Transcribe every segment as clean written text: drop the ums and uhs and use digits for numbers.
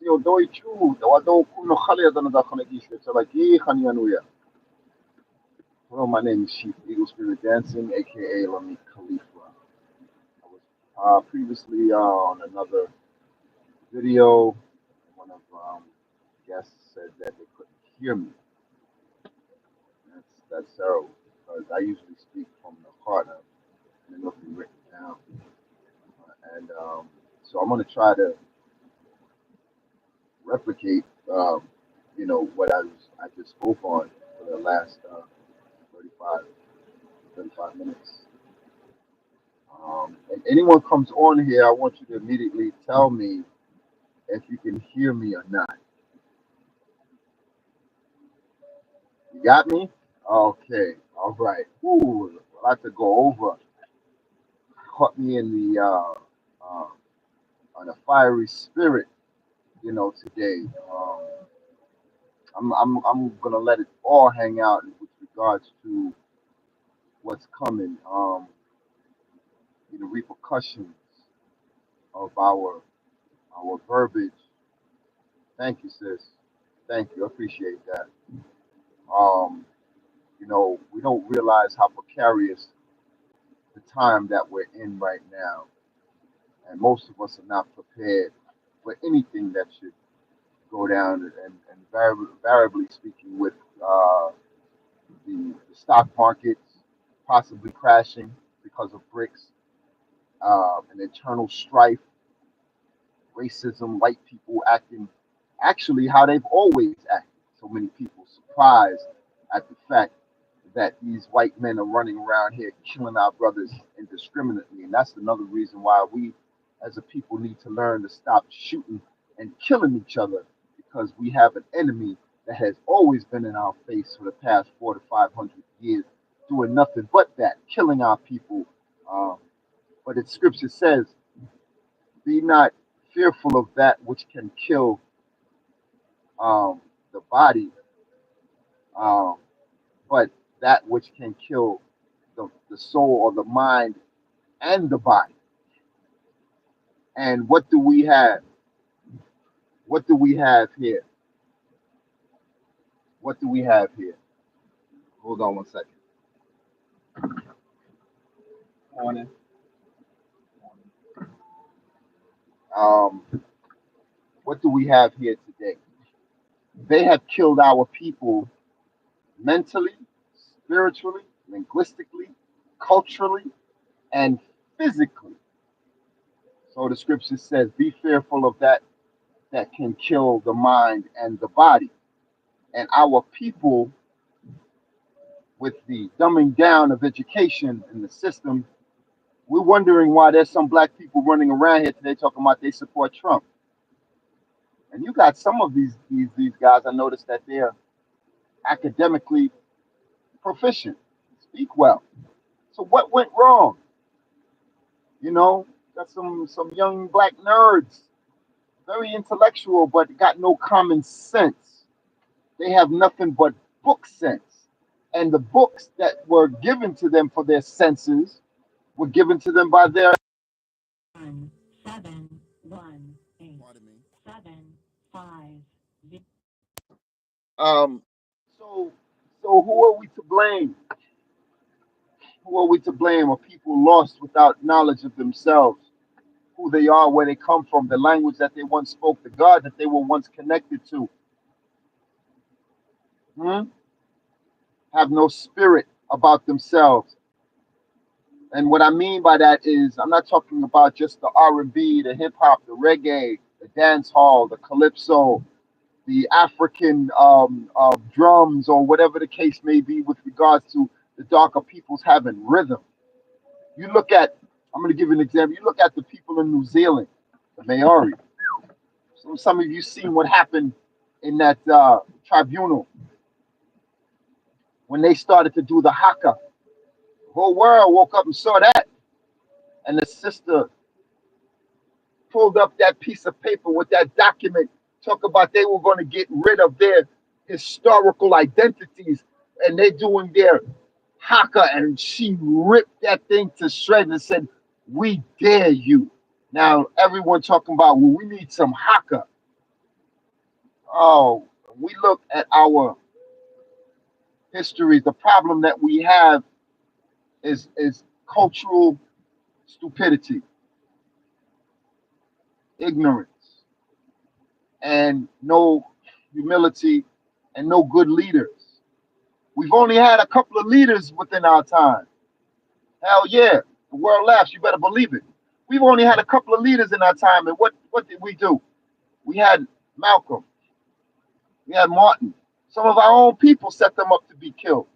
doi chu, the wado kuno khali adana da khane gisle chalaki khanianuya. Hello, my name is Chief Eagle Spirit Dancing, aka Lami Khalifa. I was previously on another video. One of guests said that they couldn't hear me. That's terrible because I usually speak from the heart and nothing written down. And so I'm going to try to replicate, what I just spoke on for the last 35, 35 minutes. And anyone comes on here, I want you to immediately tell me if you can hear me or not. You got me? Okay. All right. Ooh, well, I have to go over. Caught me in the on a fiery spirit, today. I'm gonna let it all hang out with regards to what's coming. The repercussions of our verbiage. Thank you, sis. Thank you. I appreciate that. Um, we don't realize how precarious the time that we're in right now, and most of us are not prepared for anything that should go down. And variably speaking, with the stock markets possibly crashing because of BRICS, and internal strife, racism, white people acting actually how they've always acted. So many people surprised at the fact that these white men are running around here killing our brothers indiscriminately. And that's another reason why we as a people need to learn to stop shooting and killing each other, because we have an enemy that has always been in our face for the past 400 to 500 years, doing nothing but that, killing our people. Um, but its scripture says, be not fearful of that which can kill the body, um, but that which can kill the soul or the mind and the body. And what do we have? What do we have here? What do we have here? Hold on one second. Morning. Um, what do we have here today? They have killed our people mentally, spiritually, linguistically, culturally, and physically. So the scripture says, be fearful of that can kill the mind and the body. And our people, with the dumbing down of education in the system, we're wondering why there's some black people running around here today talking about they support Trump. And you got some of these guys, I noticed that they're academically proficient, speak well. So what went wrong? Got some young black nerds, very intellectual, but got no common sense. They have nothing but book sense. And the books that were given to them for their senses were given to them by their 718 Pardon me. 750. Um. So so who are we to blame? Who are we to blame? Are people lost without knowledge of themselves, who they are, where they come from, the language that they once spoke, the God that they were once connected to? Hmm? Have no spirit about themselves. And what I mean by that is, I'm not talking about just the R&B, the hip hop, the reggae, the dance hall, the calypso, the African drums, or whatever the case may be with regards to the darker peoples having rhythm. You look at, I'm going to give you an example. You look at the people in New Zealand, the Maori. So some of you seen what happened in that tribunal when they started to do the haka. The whole world woke up and saw that, and the sister pulled up that piece of paper with that document, talk about they were going to get rid of their historical identities, and they're doing their haka, and she ripped that thing to shreds and said, "We dare you." Now everyone talking about, well, we need some haka. Oh, we look at our histories. The problem that we have is cultural stupidity, ignorance, and no humility, and no good leaders. We've only had a couple of leaders within our time. Hell yeah, the world laughs. You better believe it. We've only had a couple of leaders in our time, and what did we do? We had Malcolm, we had Martin. Some of our own people set them up to be killed,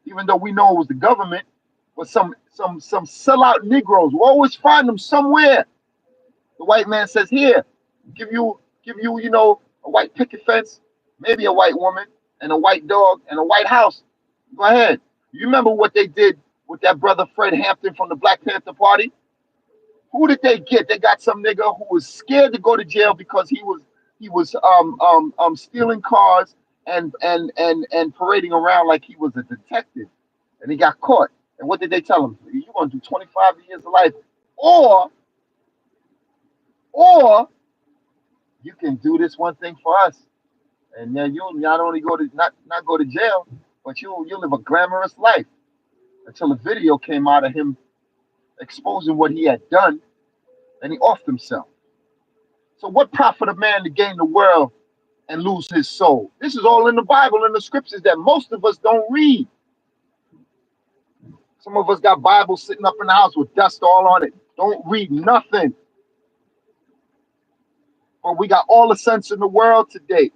even though we know it was the government. But some sellout Negroes, we always find them somewhere. The white man says, "Here, give you, a white picket fence, maybe a white woman, and a white dog, and a white house. Go ahead." You remember what they did with that brother Fred Hampton from the Black Panther Party? Who did they get? They got some nigga who was scared to go to jail because he was stealing cars and parading around like he was a detective, and he got caught. And what did they tell him? You're gonna do 25 years of life, or or you can do this one thing for us, and then you'll not only not go to jail, but you'll live a glamorous life. Until a video came out of him exposing what he had done, and he offed himself. So what profit a man to gain the world and lose his soul? This is all in the Bible and the scriptures that most of us don't read. Some of us got Bibles sitting up in the house with dust all on it. Don't read nothing. But we got all the sense in the world today.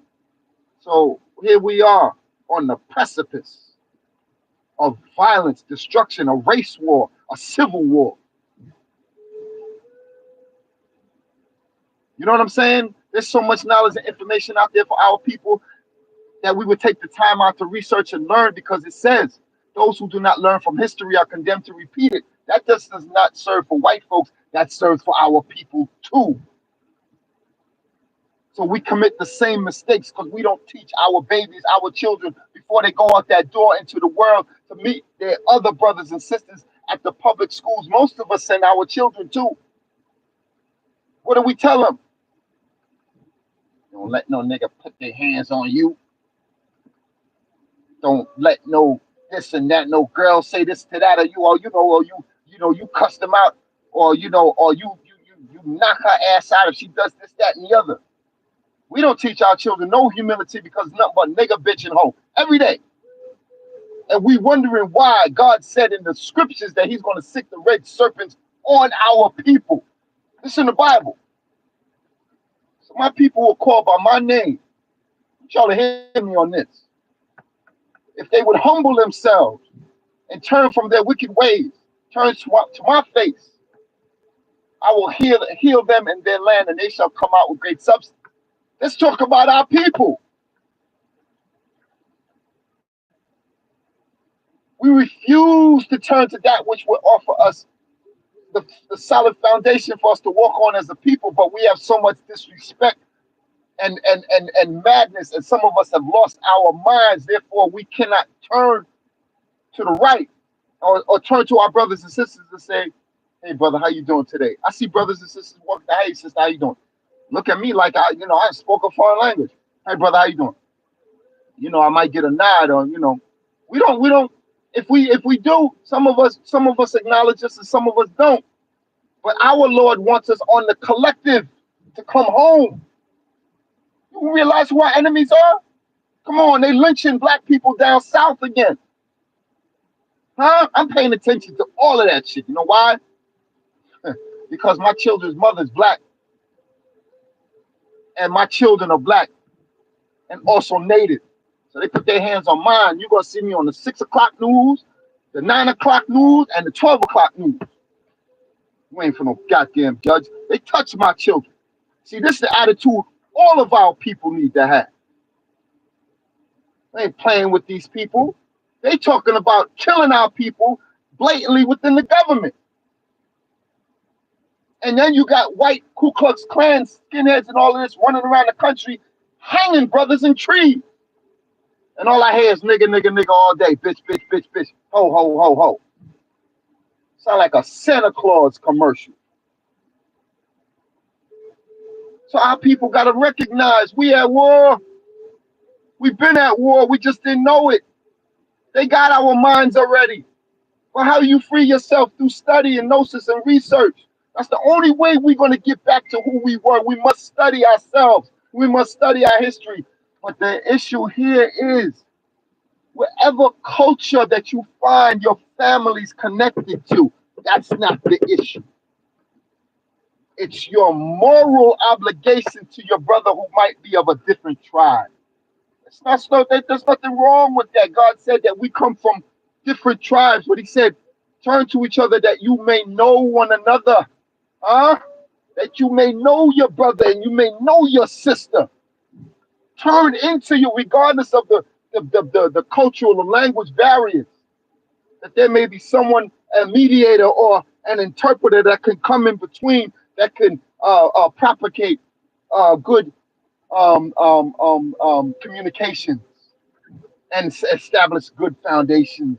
So here we are on the precipice of violence, destruction, a race war, a civil war. You know what I'm saying? There's so much knowledge and information out there for our people that we would take the time out to research and learn, because it says those who do not learn from history are condemned to repeat it. That just does not serve for white folks, that serves for our people too. So we commit the same mistakes because we don't teach our babies, our children, before they go out that door into the world to meet their other brothers and sisters at the public schools. Most of us send our children to. What do we tell them? Don't let no nigga put their hands on you. Don't let no this and that, no girl say this to that, or you cuss them out, or you knock her ass out if she does this, that, and the other. We don't teach our children no humility because it's nothing but nigga, bitch, and hoe every day. And we wondering why God said in the scriptures that he's going to sick the red serpents on our people. This in the Bible. So my people will call by my name. Y'all to hear me on this. If they would humble themselves and turn from their wicked ways, turn to my face, I will heal them in their land, and they shall come out with great substance. Let's talk about our people. We refuse to turn to that which will offer us the solid foundation for us to walk on as a people, but we have so much disrespect and madness, and some of us have lost our minds. Therefore, we cannot turn to the right, or turn to our brothers and sisters and say, "Hey, brother, how you doing today?" I see brothers and sisters walking. "Hey, sister, how you doing?" Look at me like I spoke a foreign language. "Hey, brother, how you doing?" I might get a nod, or we don't. If we do, some of us acknowledge us, and some of us don't. But our Lord wants us on the collective to come home. You realize who our enemies are? Come on, they lynching black people down south again. Huh? I'm paying attention to all of that shit. You know why? Because my children's mother's black, and my children are black and also native. So they put their hands on mine. You're gonna see me on the 6 o'clock news, the 9 o'clock news, and the 12 o'clock news. You ain't for no goddamn judge. They touch my children. See, this is the attitude all of our people need to have. They ain't playing with these people. They talking about killing our people blatantly within the government. And then you got white Ku Klux Klan skinheads and all of this running around the country hanging brothers in trees. And all I hear is nigga, nigga, nigga all day. Bitch, bitch, bitch, bitch. Ho, ho, ho, ho. Sound like a Santa Claus commercial. So our people got to recognize we at war. We've been at war. We just didn't know it. They got our minds already. But how you free yourself through study and gnosis and research. That's the only way we're going to get back to who we were. We must study ourselves. We must study our history. But the issue here is whatever culture that you find your family's connected to, that's not the issue. It's your moral obligation to your brother who might be of a different tribe. It's not so that there's nothing wrong with that. God said that we come from different tribes, but He said, turn to each other that you may know one another. Huh? That you may know your brother and you may know your sister. Turn into you, regardless of the cultural or language barriers. That there may be someone, a mediator or an interpreter that can come in between, that can propagate good communications and establish good foundations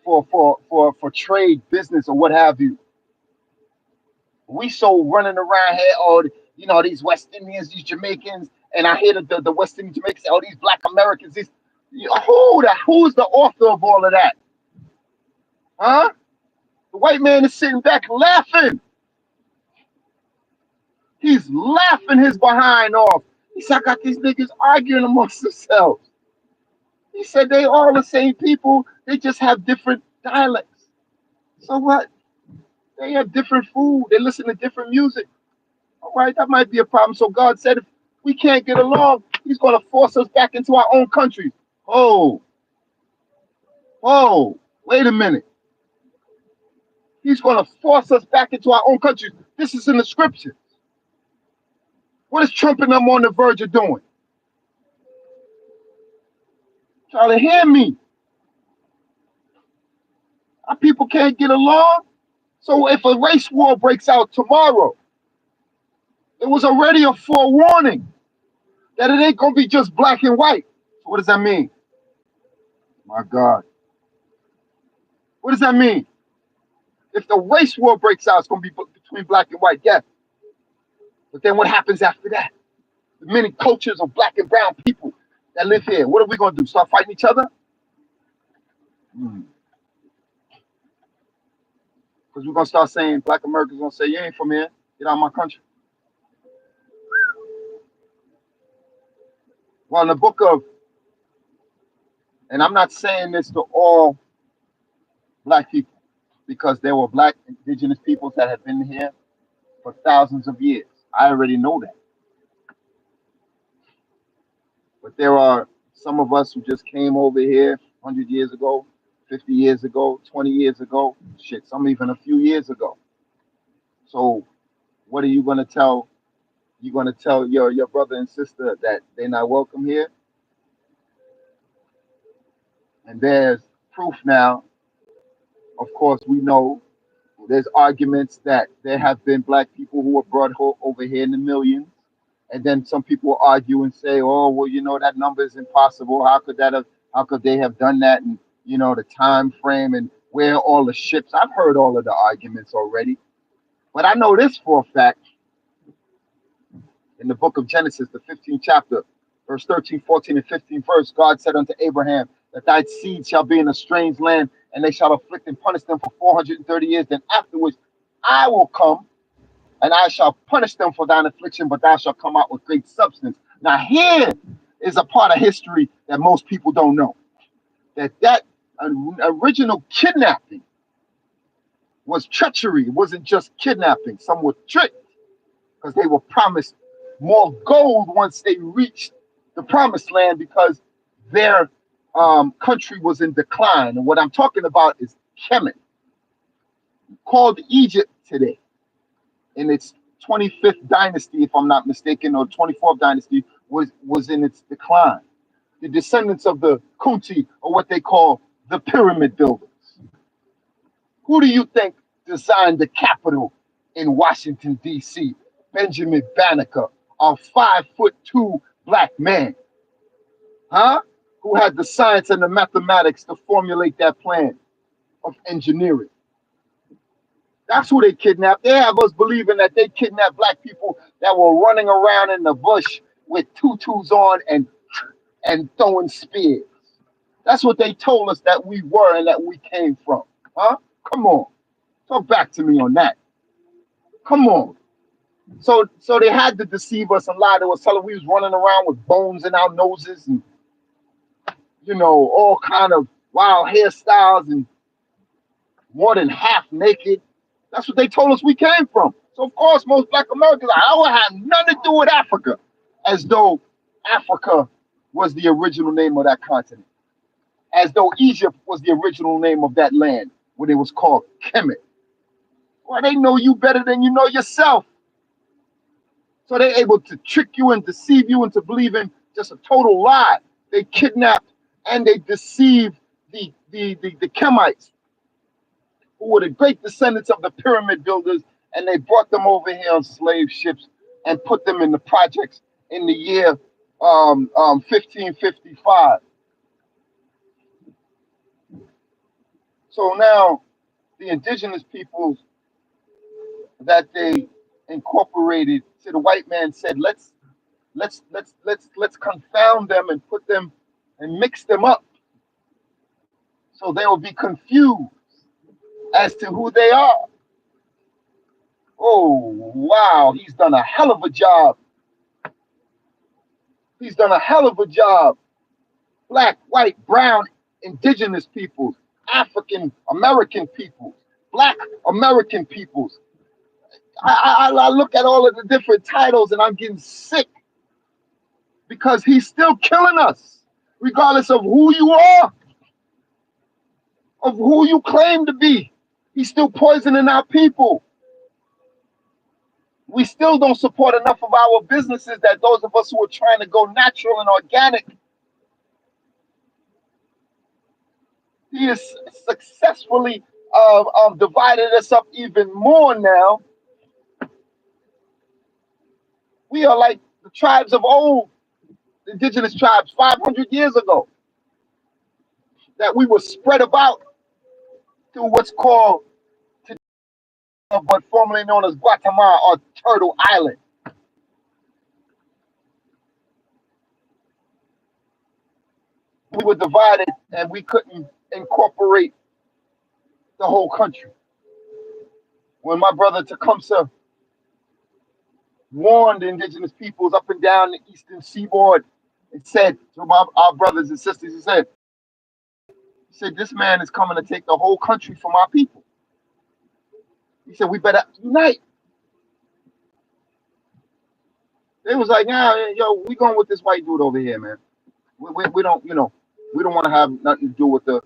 for trade, business, or what have you. We so running around here, all these West Indians, these Jamaicans, and I hear the West Indian Jamaicans, all these Black Americans. Who's the author of all of that? Huh? The white man is sitting back laughing. He's laughing his behind off. He said, I got these niggas arguing amongst themselves. He said they all the same people, they just have different dialects. So what? They have different food, they listen to different music. All right, that might be a problem. So God said if we can't get along, He's going to force us back into our own country. Oh, wait a minute. He's going to force us back into our own country. This is in the scriptures. What is Trump and them on the verge of doing? Try to hear me. Our people can't get along. So if a race war breaks out tomorrow, it was already a forewarning that it ain't going to be just black and white. So what does that mean? My God. What does that mean? If the race war breaks out, it's going to be between black and white, yes. But then what happens after that? The many cultures of black and brown people that live here, what are we going to do? Start fighting each other? Because we're going to start saying, black Americans going to say, you ain't from here. Get out of my country. Well, in the book of, and I'm not saying this to all black people, because there were black indigenous peoples that have been here for thousands of years. I already know that. But there are some of us who just came over here 100 years ago, 50 years ago, 20 years ago, shit, some even a few years ago. So what are you going to tell? You're going to tell your brother and sister that they're not welcome here? And there's proof now. Of course, we know there's arguments that there have been black people who were brought over here in the millions. And then some people argue and say, oh, well, that number is impossible. How could they have done that? And, the time frame and where all the ships. I've heard all of the arguments already. But I know this for a fact. In the book of Genesis, the 15th chapter, verse 13, 14, and 15 verse, God said unto Abraham, that thy seed shall be in a strange land, and they shall afflict and punish them for 430 years. Then afterwards I will come, and I shall punish them for thine affliction, but thou shalt come out with great substance. Now here is a part of history that most people don't know. That original kidnapping was treachery. It wasn't just kidnapping. Some were tricked because they were promised more gold once they reached the promised land, because their country was in decline. And what I'm talking about is Kemet, called Egypt today, in its 25th dynasty, if I'm not mistaken, or 24th dynasty, was in its decline. The descendants of the Kuti are what they call the pyramid builders. Who do you think designed the Capitol in Washington, D.C.? Benjamin Banneker, a 5'2" black man, huh? Who had the science and the mathematics to formulate that plan of engineering. That's who they kidnapped. They have us believing that they kidnapped black people that were running around in the bush with tutus on and throwing spears. That's what they told us that we were and that we came from. Huh? Come on. Talk back to me on that. Come on. So they had to deceive us and lie to us, telling we was running around with bones in our noses and all kind of wild hairstyles and more than half naked. That's what they told us we came from. So of course most black Americans, I would have nothing to do with Africa, as though Africa was the original name of that continent, as though Egypt was the original name of that land when it was called Kemet. Well, they know you better than you know yourself. So they're able to trick you and deceive you into believing just a total lie. They kidnapped and they deceived the Kemites, who were the great descendants of the pyramid builders, and they brought them over here on slave ships and put them in the projects in the year 1555. So now the indigenous peoples that they incorporated, to the white man said, let's confound them and put them and mix them up so they will be confused as to who they are. Oh wow, he's done a hell of a job. He's done a hell of a job. Black, white, brown, indigenous peoples, African American peoples, Black American peoples. I look at all of the different titles and I'm getting sick because he's still killing us, regardless of who you are, of who you claim to be. He's still poisoning our people. We still don't support enough of our businesses that those of us who are trying to go natural and organic. He has successfully divided us up even more now. We are like the tribes of old, the indigenous tribes 500 years ago, that we were spread about through what's called, but formerly known as Guatemala or Turtle Island. We were divided and we couldn't incorporate the whole country. When my brother Tecumseh warned the indigenous peoples up and down the eastern seaboard and said to our brothers and sisters, he said, this man is coming to take the whole country from our people. He said, we better unite. They was like, nah, yo, we going with this white dude over here, man. We don't, we don't want to have nothing to do with the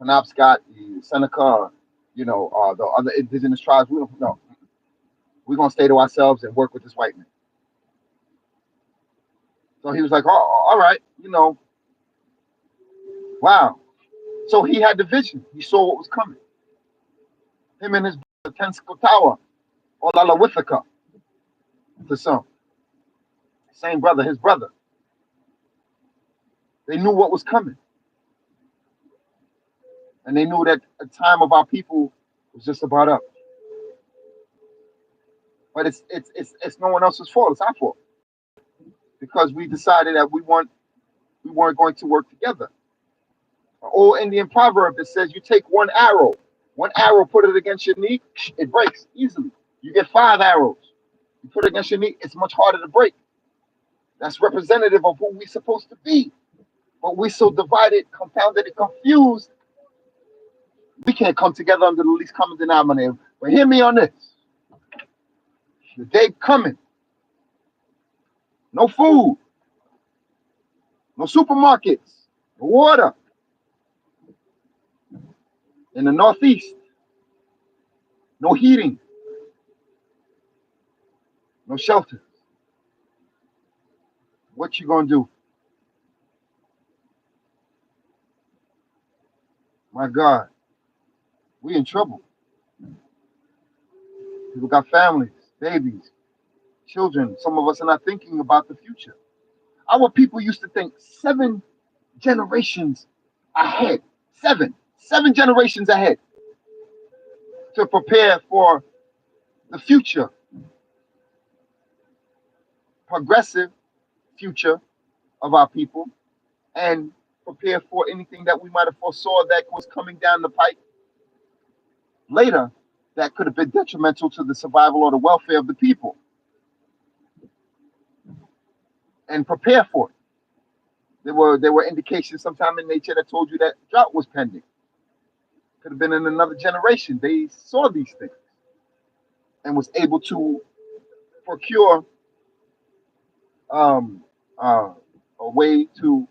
Penobscot, the Seneca, the other indigenous tribes. We don't know. We're gonna stay to ourselves and work with this white man. So he was like, oh, all right, wow. So he had the vision. He saw what was coming. Him and his brother, Tenskwatawa, or Lalawithaka, to some. Same brother, his brother. They knew what was coming. And they knew that the time of our people was just about up. But it's no one else's fault. It's our fault. Because we decided that we weren't going to work together. An old Indian proverb that says you take one arrow, put it against your knee, it breaks easily. You get 5 arrows, you put it against your knee, it's much harder to break. That's representative of who we're supposed to be. But we're so divided, confounded, and confused, we can't come together under the least common denominator. But hear me on this. The day coming, no food, no supermarkets, no water in the Northeast, no heating, no shelter. What you gonna do? My God, we in trouble. People got families, babies, children. Some of us are not thinking about the future. Our people used to think 7 generations ahead. Seven generations ahead to prepare for the future. progressive future of our people and prepare for anything that we might have foresaw that was coming down the pike later that could have been detrimental to the survival or the welfare of the people and prepare for it. There were indications sometime in nature that told you that drought was pending. Could have been in another generation. They saw these things and was able to procure um, uh, a way to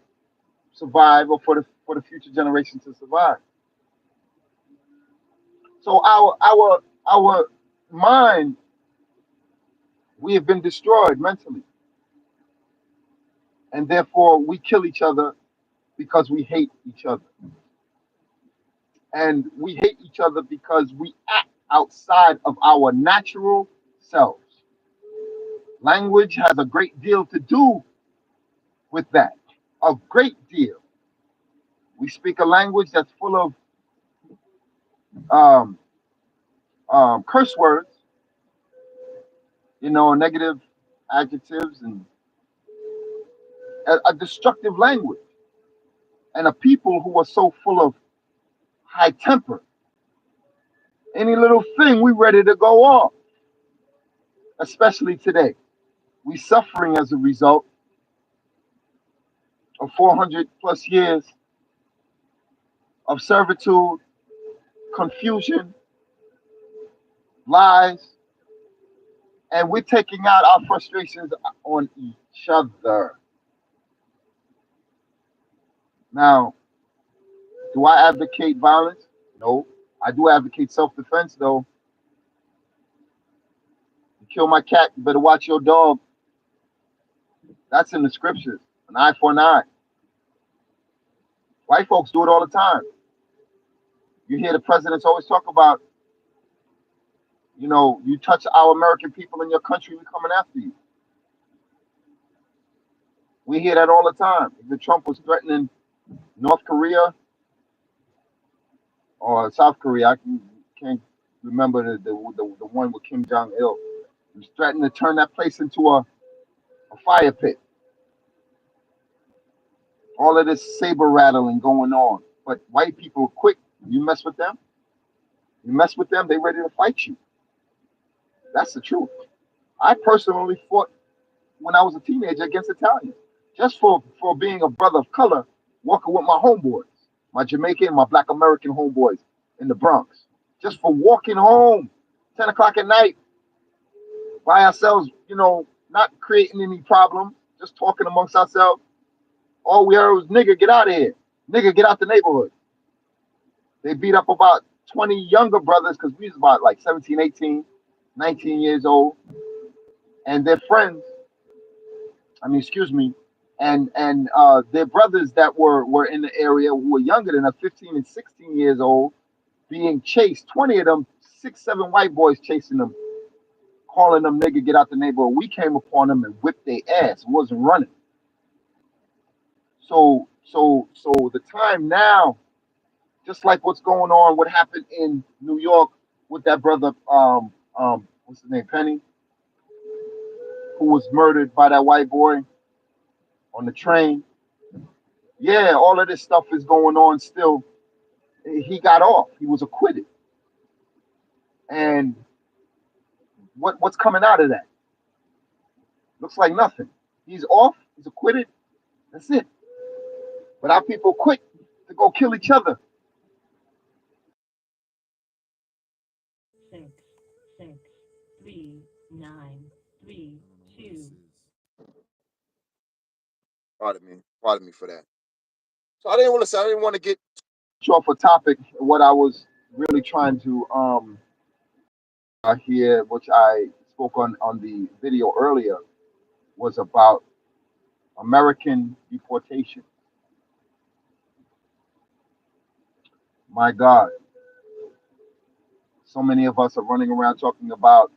survive or for the future generation to survive. So our mind, we have been destroyed mentally, and therefore we kill each other because we hate each other, and we hate each other because we act outside of our natural selves. Language has a great deal to do with that. A great deal. We speak a language that's full of um, curse words, negative adjectives, and a destructive language, and a people who are so full of high temper. Any little thing, we ready to go off, especially today. We suffering as a result of 400 plus years of servitude, confusion, lies, and we're taking out our frustrations on each other. Now, do I advocate violence? No. I do advocate self-defense, though. You kill my cat, you better watch your dog. That's in the scriptures. An eye for an eye. White folks do it all the time. You hear the presidents always talk about, you touch our American people in your country, we're coming after you. We hear that all the time. Even Trump was threatening North Korea or South Korea. Can't remember the one with Kim Jong Il. He was threatening to turn that place into a fire pit. All of this saber rattling going on. But white people are quick. You mess with them, they ready to fight you. That's the truth. I personally fought when I was a teenager against Italians, just for being a brother of color, walking with my homeboys, my Jamaican, my Black American homeboys in the Bronx, just for walking home, 10 o'clock at night, by ourselves, not creating any problem, just talking amongst ourselves. All we heard was nigga, get out of here, nigga, get out the neighborhood. They beat up about 20 younger brothers because we was about like 17, 18, 19 years old, and their friends. I mean, excuse me, and their brothers that were in the area who were younger than us, 15 and 16 years old, being chased. 20 of them, 6, 7 white boys chasing them, calling them nigga, get out the neighborhood. We came upon them and whipped their ass. It wasn't running. So the time now, just like what's going on, what happened in New York with that brother, what's his name, Penny, who was murdered by that white boy on the train. Yeah, all of this stuff is going on still. He got off. He was acquitted. And what's coming out of that? Looks like nothing. He's off. He's acquitted. That's it. But our people quick to go kill each other. Six, six, three, nine, three, two. Pardon me for that. So I didn't want to say. I didn't want to get off a topic. What I was really trying to here, which I spoke on the video earlier, was about American deportation. My God, so many of us are running around talking about,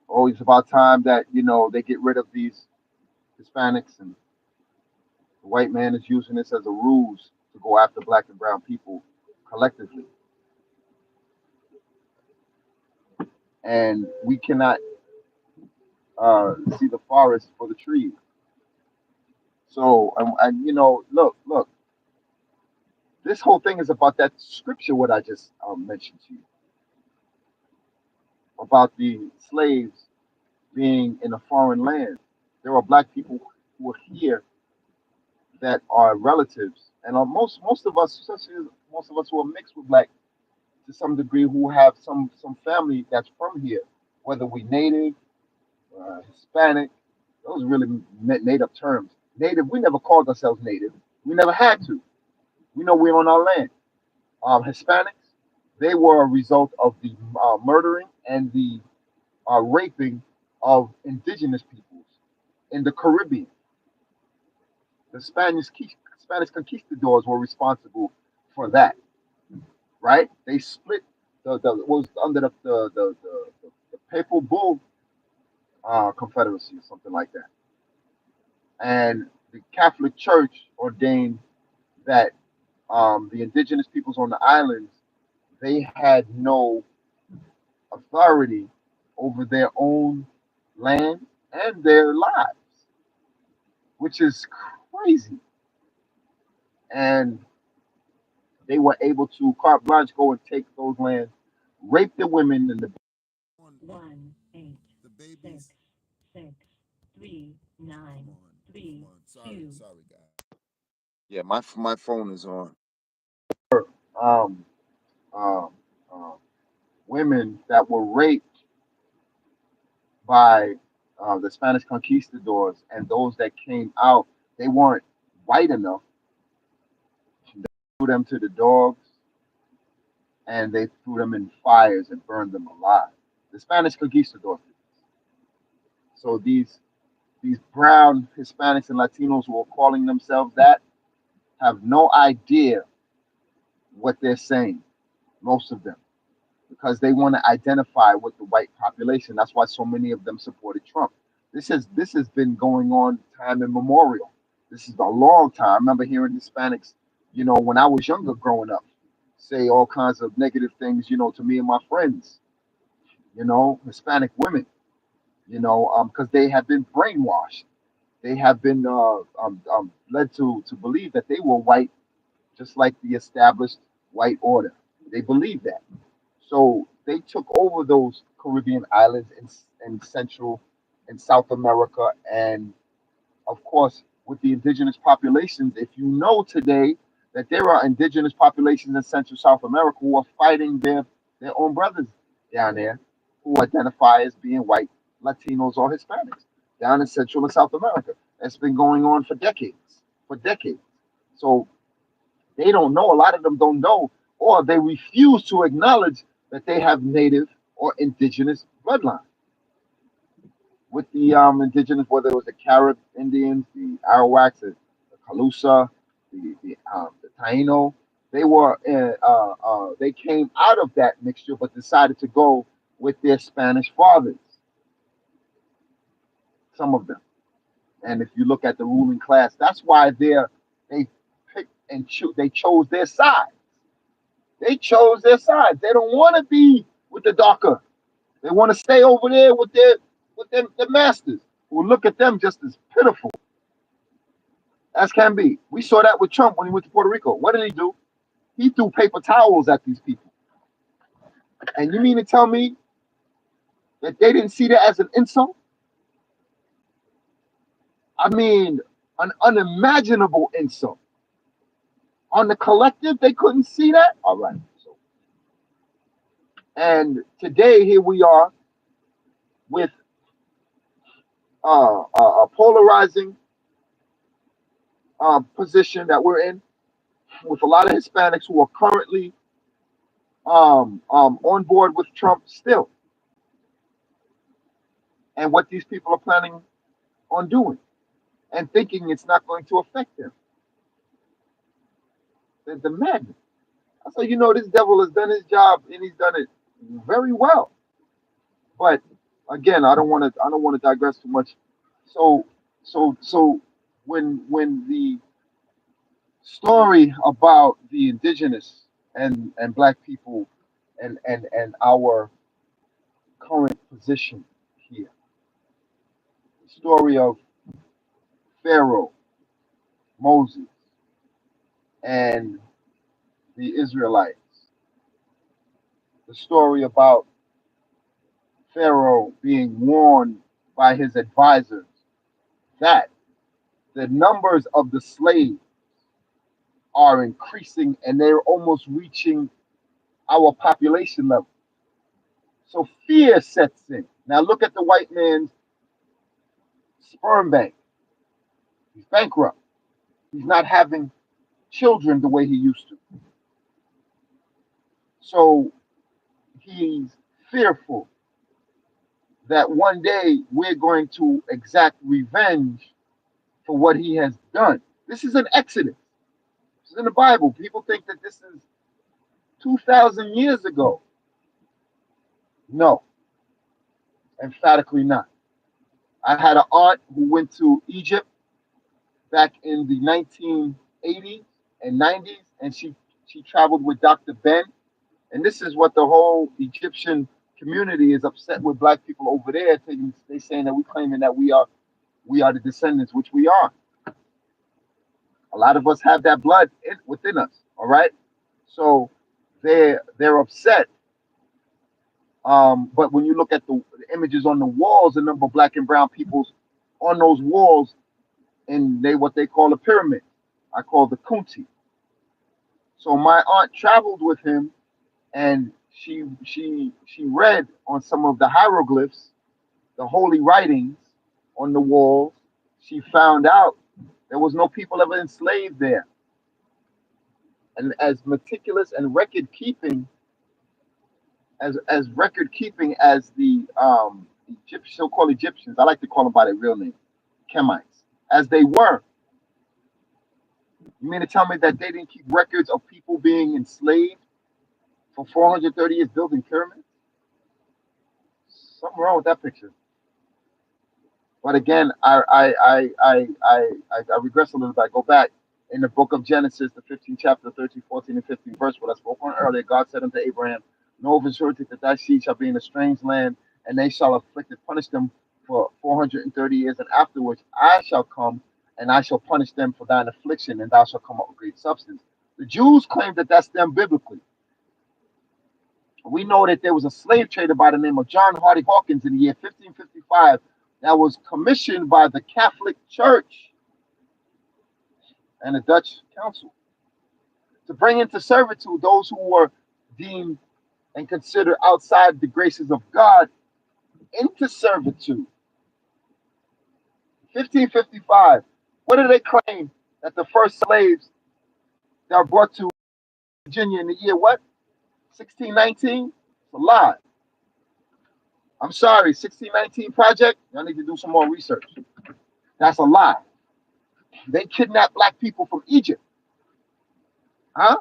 oh, it's about time that they get rid of these Hispanics, and the white man is using this as a ruse to go after black and brown people collectively. And we cannot see the forest for the trees. So, and look, this whole thing is about that scripture what I just mentioned to you about the slaves being in a foreign land. There are black people who are here that are relatives, and most of us, especially most of us who are mixed with black to some degree, who have some family that's from here, whether we native, Hispanic, those are really made up terms. Native, we never called ourselves native. We never had to. We know we're on our land. Hispanics, they were a result of the murdering and the raping of indigenous peoples in the Caribbean. The Spanish conquistadors were responsible for that, right? They split the was under the Papal Bull Confederacy or something like that, and the Catholic Church ordained that the indigenous peoples on the islands they had no authority over their own land and their lives, which is crazy. And they were able to carte blanche go and take those lands, rape the women and the 1 8 6 6 3 9 3 2. yeah, my phone is on. Um, um, um, women that were raped by the Spanish conquistadors and those that came out, they weren't white enough. They threw them to the dogs and they threw them in fires and burned them alive. The Spanish conquistadors. So these brown Hispanics and Latinos who are calling themselves that have no idea what they're saying. Most of them, because they want to identify with the white population. That's why so many of them supported Trump. This has been going on time immemorial. This is a long time. I remember hearing Hispanics, when I was younger growing up, say all kinds of negative things, to me and my friends, Hispanic women, because they have been brainwashed. They have been led to believe that they were white, just like the established white order. They believe that. So they took over those Caribbean islands in Central and South America. And of course, with the indigenous populations, if you know today that there are indigenous populations in Central South America who are fighting their own brothers down there who identify as being white, Latinos, or Hispanics down in Central and South America. That's been going on for decades. For decades. So they don't know. A lot of them don't know, or they refuse to acknowledge that they have native or indigenous bloodline. With the indigenous, whether it was the Carib Indians, the Arawaks, the Calusa, the Taino, they came out of that mixture, but decided to go with their Spanish fathers. Some of them, and if you look at the ruling class, that's why they picked and they chose their side. They chose their sides. They don't want to be with the darker. They want to stay over there with their masters who look at them just as pitiful as can be. We saw that with Trump when he went to Puerto Rico. What did he do? He threw paper towels at these people. And you mean to tell me that they didn't see that as an insult? I mean, an unimaginable insult. On the collective, they couldn't see that? All right. So, and today, here we are with a polarizing position that we're in with a lot of Hispanics who are currently on board with Trump still, and what these people are planning on doing, and thinking it's not going to affect them. The madness. So this devil has done his job, and he's done it very well. But again, I don't want to digress too much. So so when the story about the indigenous and black people and our current position here. story of Pharaoh, Moses, and the Israelites. The story about Pharaoh being warned by his advisors that the numbers of the slaves are increasing and they're almost reaching our population level. So fear sets in. Now look at the white man's sperm bank. He's bankrupt. He's not having children the way he used to. So he's fearful that one day we're going to exact revenge for what he has done. This is an Exodus. This is in the Bible. People think that this is 2,000 years ago. No, emphatically not. I had an aunt who went to Egypt back in the 1980s and 90s, and she traveled with Dr. Ben. And this is what the whole Egyptian community is upset with black people over there. They saying that we claiming that we are the descendants, which we are. A lot of us have that blood within us. All right, so they're upset. But when you look at the images on the walls, a number of black and brown peoples on those walls, and they what they call a pyramid. I call the Kunti. So my aunt traveled with him, and she read on some of the hieroglyphs, the holy writings on the walls. She found out there was no people ever enslaved there, and as meticulous and record keeping as record keeping as the Egyptian, so-called Egyptians, I like to call them by their real name, Kemites, as they were. You mean to tell me that they didn't keep records of people being enslaved for 430 years building pyramids? Something wrong with that picture. But again, I regress a little bit. I go back in the book of Genesis, the 15th chapter, 13, 14, and 15 verse, what I spoke on earlier. God said unto Abraham, know of a surety that thy seed shall be in a strange land, and they shall afflict and punish them for 430 years, and afterwards I shall come and I shall punish them for thine affliction, and thou shalt come up with great substance. The Jews claim that that's them biblically. We know that there was a slave trader by the name of John Hardy Hawkins in the year 1555 that was commissioned by the Catholic Church and the Dutch Council to bring into servitude those who were deemed and considered outside the graces of God into servitude. 1555. What do they claim that the first slaves that were brought to Virginia in the year what? 1619? It's a lie. I'm sorry, 1619 project. Y'all need to do some more research. That's a lie. They kidnapped black people from Egypt, huh?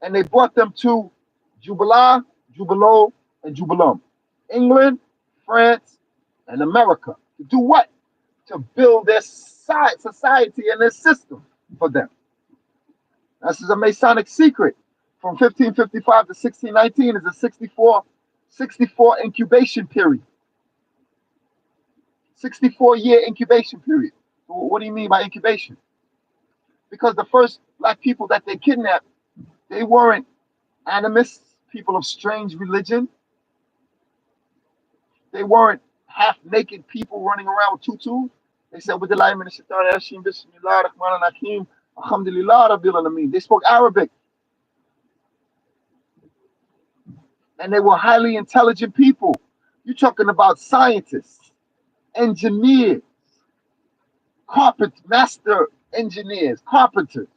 And they brought them to Jubilee, Jubilo, and Jubilum, England, France, and America. To do what? To build their society and their system for them. This is a Masonic secret. From 1555 to 1619 is a 64 incubation period. 64-year incubation period. What do you mean by incubation? Because the first black people that they kidnapped, they weren't animists, people of strange religion. They weren't half naked people running around with tutus. They said, with the light and the Bismillah, Alhamdulillah, Rabbil Alameen. They spoke Arabic, and they were highly intelligent people. You're talking about scientists, engineers, master engineers, carpenters.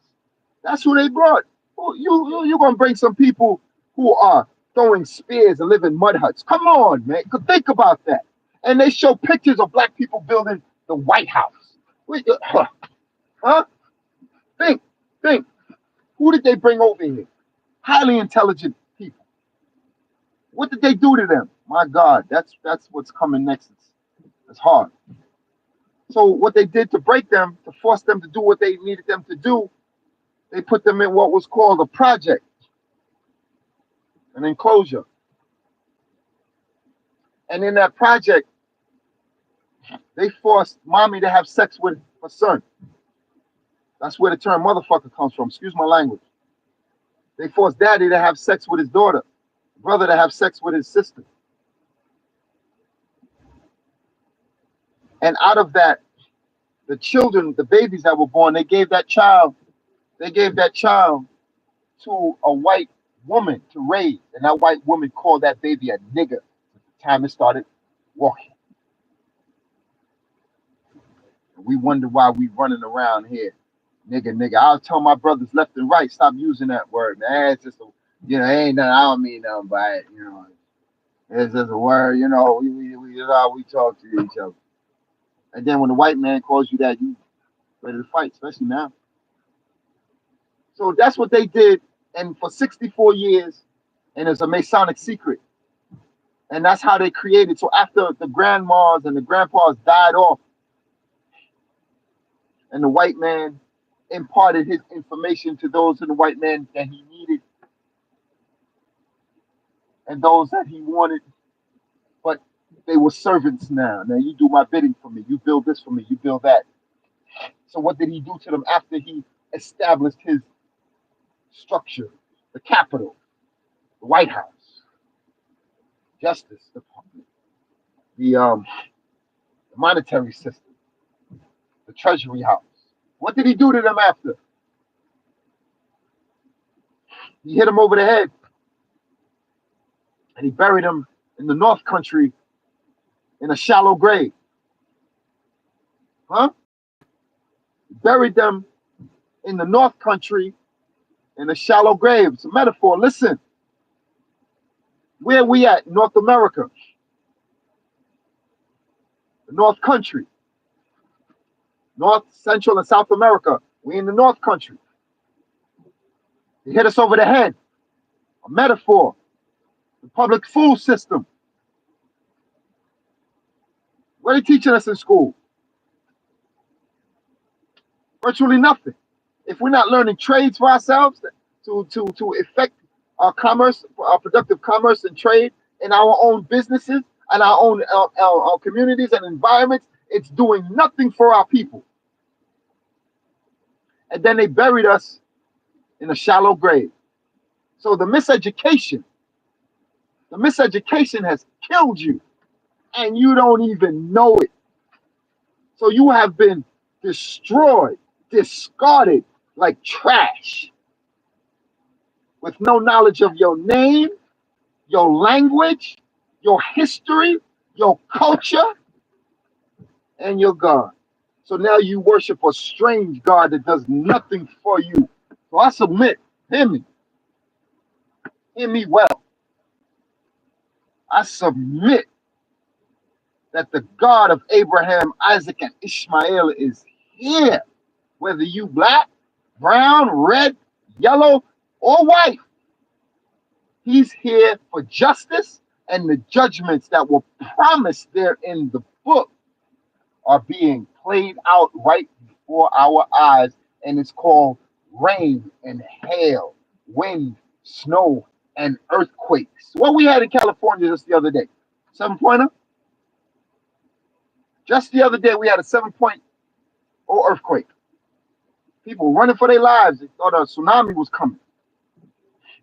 That's who they brought. Well, you're gonna bring some people who are throwing spears and live in mud huts. Come on, man. Think about that. And they show pictures of black people building the White House. Huh? Think, think. Who did they bring over here? Highly intelligent people. What did they do to them? My God, that's what's coming next. It's hard. So what they did to break them, to force them to do what they needed them to do, they put them in what was called a project, an enclosure. And in that project, They forced mommy to have sex with her son. That's where the term motherfucker comes from. Excuse my language. They forced daddy to have sex with his daughter, brother to have sex with his sister. And out of that, the children, the babies that were born, they gave that child to a white woman to raise. And that white woman called that baby a nigger at the time it started walking. And we wonder why we running around here. Nigga, nigga. I'll tell my brothers left and right, stop using that word, man. It's just a, it ain't nothing, I don't mean nothing by it, It's just a word, it's how we talk to each other. And then when the white man calls you that, you ready to fight, especially now. So that's what they did, and for 64 years, and it's a Masonic secret. And that's how they created. So after the grandmas and the grandpas died off, and the white man imparted his information to those in the white man that he needed and those that he wanted, but they were servants now. Now you do my bidding for me. You build this for me. You build that. So what did he do to them after he established his structure, the Capitol, the White House, Justice Department, the monetary system, the Treasury House? What did he do to them after? He hit them over the head and he buried them in the North Country in a shallow grave. Huh? He buried them in the North Country in a shallow grave. It's a metaphor. Listen, where we at? North America, the North Country, North, Central, and South America. We in the North Country. He hit us over the head. A metaphor. The public food system. What are they teaching us in school? Virtually nothing. If we're not learning trades for ourselves to effect our commerce, our productive commerce and trade in our own businesses and our own our communities and environments, it's doing nothing for our people. And then they buried us in a shallow grave. So the miseducation has killed you, and you don't even know it. So you have been destroyed, discarded like trash, with no knowledge of your name, your language, your history, your culture, and your God. So now you worship a strange God that does nothing for you. So I submit, hear me well. I submit that the God of Abraham, Isaac, and Ishmael is here. Whether you black, brown, red, yellow, or white, he's here for justice, and the judgments that were promised there in the book are being played out right before our eyes, and it's called rain and hail, wind, snow, and earthquakes. What we had in California just the other day, 7 pointer. Just the other day, we had a 7.0 earthquake. People running for their lives. They thought a tsunami was coming.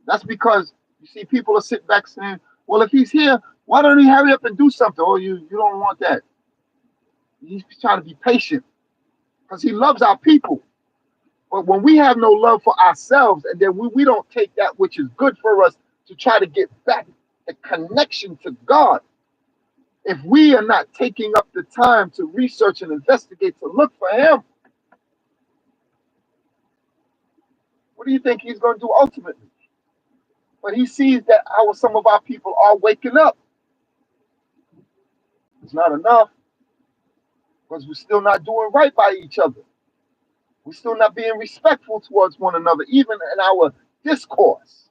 That's because you see people are sitting back saying, well, if he's here, why don't he hurry up and do something? Oh, you don't want that. He's trying to be patient because he loves our people. But when we have no love for ourselves, and then we don't take that which is good for us to try to get back the connection to God, if we are not taking up the time to research and investigate to look for him, what do you think he's going to do ultimately? But he sees that some of our people are waking up. It's not enough because we're still not doing right by each other. We're still not being respectful towards one another, even in our discourse.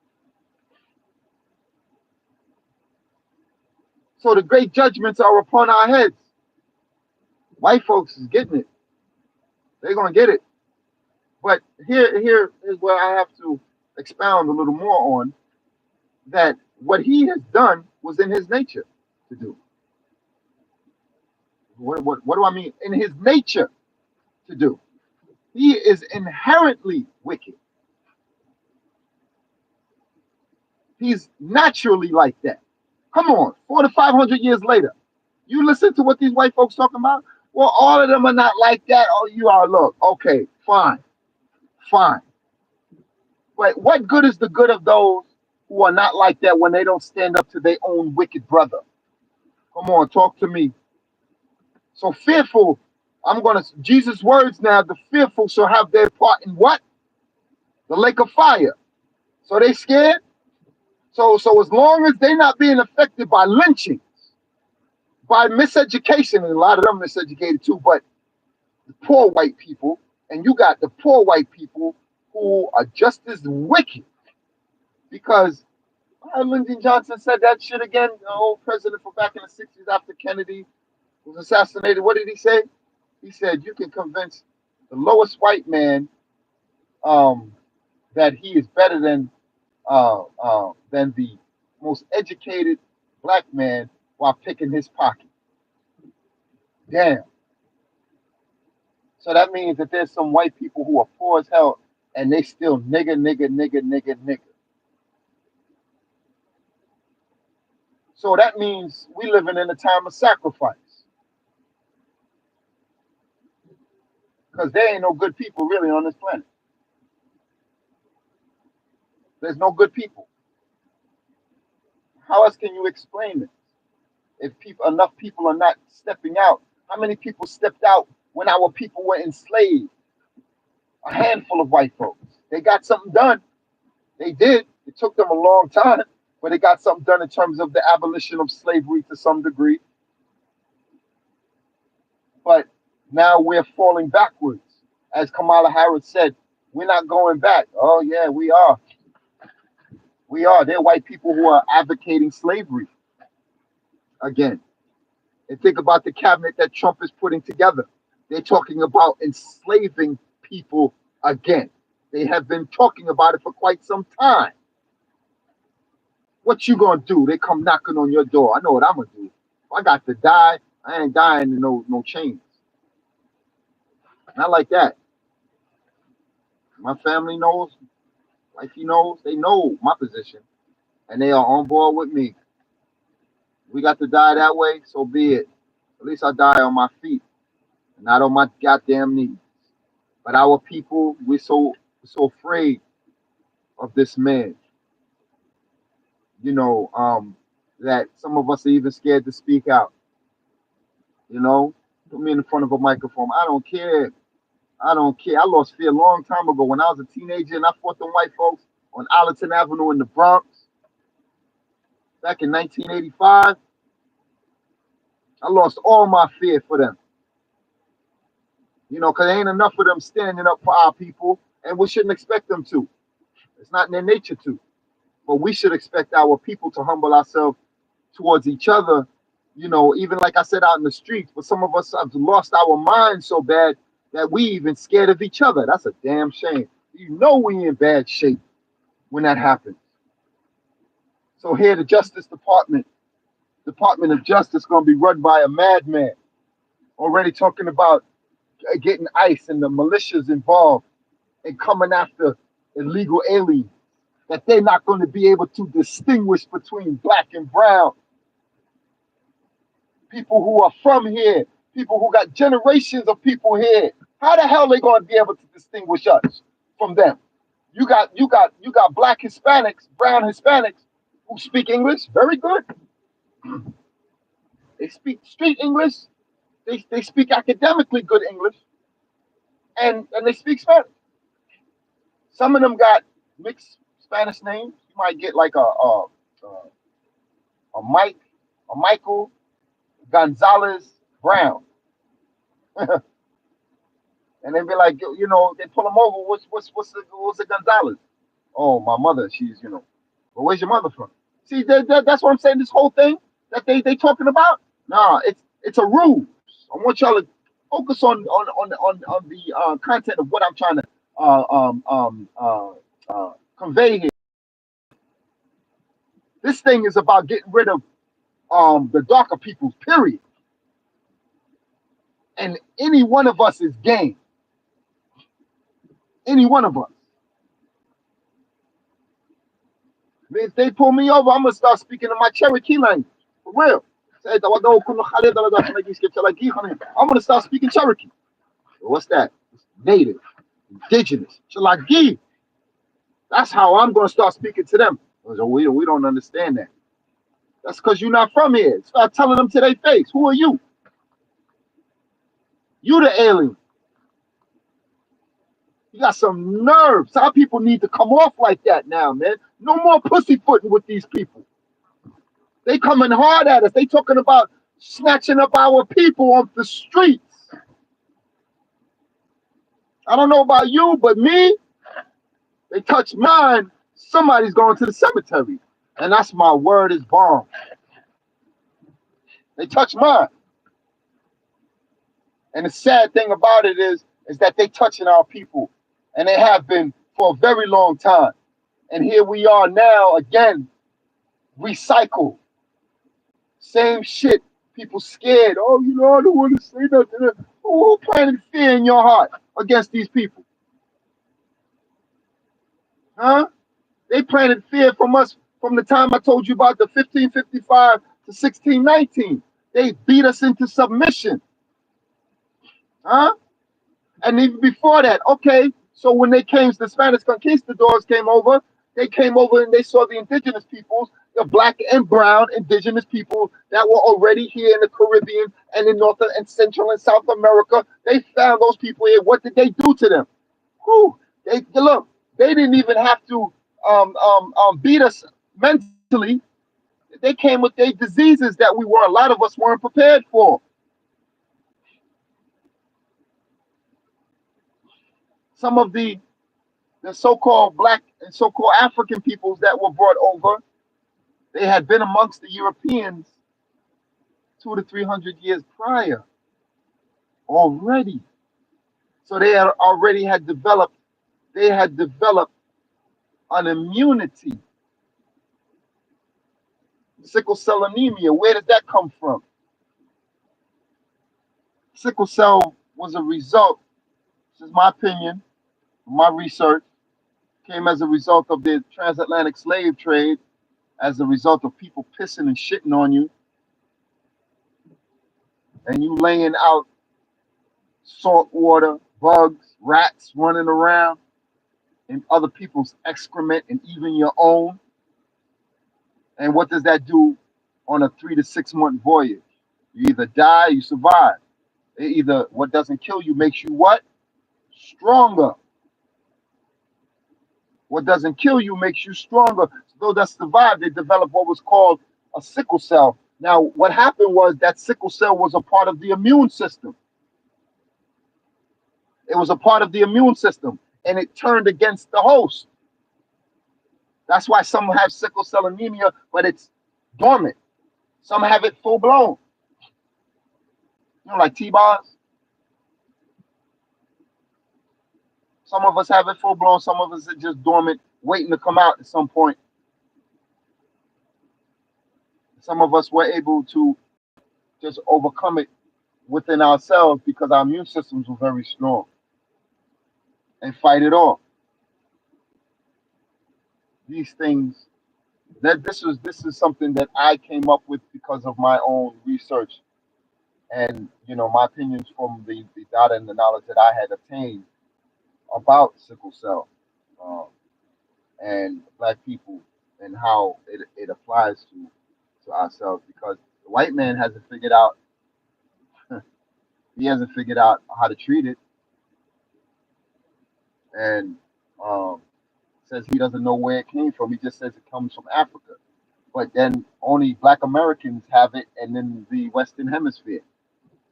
So the great judgments are upon our heads. White folks is getting it. They're going to get it. But here is where I have to expound a little more on that what he has done was in his nature to do. What do I mean? In his nature to do. He is inherently wicked. He's naturally like that. Come on, 400 to 500 years later, you listen to what these white folks talking about. Well, all of them are not like that. Oh, you are. Look, okay, fine, fine. But what good is the good of those who are not like that when they don't stand up to their own wicked brother? Come on, talk to me. So fearful, I'm gonna Jesus' words now. The fearful shall have their part in what? The lake of fire. So they scared. So as long as they're not being affected by lynching, by miseducation, and a lot of them miseducated too, but the poor white people, and you got the poor white people who are just as wicked because Lyndon Johnson said that shit again, the old president from back in the 60s after Kennedy was assassinated. What did he say? He said, you can convince the lowest white man um, that he is better than the most educated black man while picking his pocket. Damn. So that means that there's some white people who are poor as hell and they still nigga, nigga, nigga, nigga, nigga. So that means we living in a time of sacrifice because there ain't no good people really on this planet. There's no good people. How else can you explain it? If people, enough people are not stepping out, how many people stepped out when our people were enslaved? A handful of white folks. They got something done. They did. It took them a long time, but they got something done in terms of the abolition of slavery to some degree. But now we're falling backwards. As Kamala Harris said, we're not going back. Oh, yeah, we are. We are. They're white people who are advocating slavery again. And think about the cabinet that Trump is putting together. They're talking about enslaving people again. They have been talking about it for quite some time. What you gonna do? They come knocking on your door. I know what I'm gonna do. If I got to die, I ain't dying in no chains. Not like that. My family knows, like he knows, they know my position, and they are on board with me. We got to die that way, so be it. At least I die on my feet, and not on my goddamn knees. But our people, we're so afraid of this man, you know, that some of us are even scared to speak out. You know, put me in the front of a microphone. I don't care. I don't care. I lost fear a long time ago when I was a teenager and I fought them white folks on Allerton Avenue in the Bronx back in 1985. I lost all my fear for them. You know, because there ain't enough of them standing up for our people, and we shouldn't expect them to. It's not in their nature to. But we should expect our people to humble ourselves towards each other, you know, even like I said out in the streets. But some of us have lost our minds so bad that we even scared of each other. That's a damn shame. You know we in bad shape when that happens. So here the Department of Justice gonna be run by a madman. Already talking about getting ICE and the militias involved and coming after illegal aliens. That they're not going to be able to distinguish between black and brown, people who are from here, people who got generations of people here. How the hell are they going to be able to distinguish us from them? You got black Hispanics, brown Hispanics who speak English very good. They speak street English. They speak academically good English, and they speak Spanish. Some of them got mixed Spanish names. You might get like a Mike, a Michael Gonzalez Brown, and they'd be like, they pull them over. What's the Gonzalez? Oh, my mother. She's. But where's your mother from? See, that's what I'm saying. This whole thing that they talking about. Nah, it's a ruse. I want y'all to focus on the content of what I'm trying to convey here. This thing is about getting rid of the darker peoples. Period. And any one of us is game. Any one of us. If they pull me over, I'm gonna start speaking in my Cherokee language. For real. I'm gonna start speaking Cherokee. What's that? It's native, indigenous. Chalagi. That's how I'm gonna start speaking to them. We don't understand that. That's because you're not from here. Start telling them to their face. Who are you? You the alien. You got some nerves. Our people need to come off like that now, man. No more pussyfooting with these people. They coming hard at us. They talking about snatching up our people off the streets. I don't know about you, but me, they touch mine, somebody's going to the cemetery. And that's my word is bond. They touch mine. And the sad thing about it is that they touching our people. And they have been for a very long time. And here we are now again, recycle. Same shit. People scared. Oh, I don't want to say nothing. Who planted fear in your heart against these people? Huh? They planted fear from us from the time I told you about the 1555 to 1619. They beat us into submission. Huh? And even before that, okay, so when they came, the Spanish conquistadors came over, they came over and they saw the indigenous peoples, the black and brown indigenous people that were already here in the Caribbean and in North and Central and South America. They found those people here. What did they do to them? Whew, they look, they didn't even have to beat us mentally. They came with their diseases that a lot of us weren't prepared for. Some of the so-called black and so-called African peoples that were brought over, they had been amongst the Europeans 200 to 300 years prior already. So they had already had developed, they had developed an immunity. Sickle cell anemia, where did that come from? Sickle cell was a result, this is my opinion, my research, came as a result of the transatlantic slave trade, as a result of people pissing and shitting on you, and you laying out salt water, bugs, rats running around, and other people's excrement and even your own. And what does that do on a 3 to 6 month voyage? You either die or you survive. Either what doesn't kill you makes you what? Stronger. What doesn't kill you makes you stronger. So those that survived, they developed what was called a sickle cell. Now, what happened was that sickle cell was a part of the immune system. It was a part of the immune system, and it turned against the host. That's why some have sickle cell anemia, but it's dormant. Some have it full blown. Like T-bars. Some of us have it full blown. Some of us are just dormant, waiting to come out at some point. Some of us were able to just overcome it within ourselves because our immune systems were very strong and fight it off. These things that this is something that I came up with because of my own research and my opinions from the data and the knowledge that I had obtained about sickle cell and black people and how it applies to ourselves because the white man hasn't figured out he hasn't figured out how to treat it and um, says he doesn't know where it came from. He just says it comes from Africa. But then only black Americans have it and then the Western Hemisphere,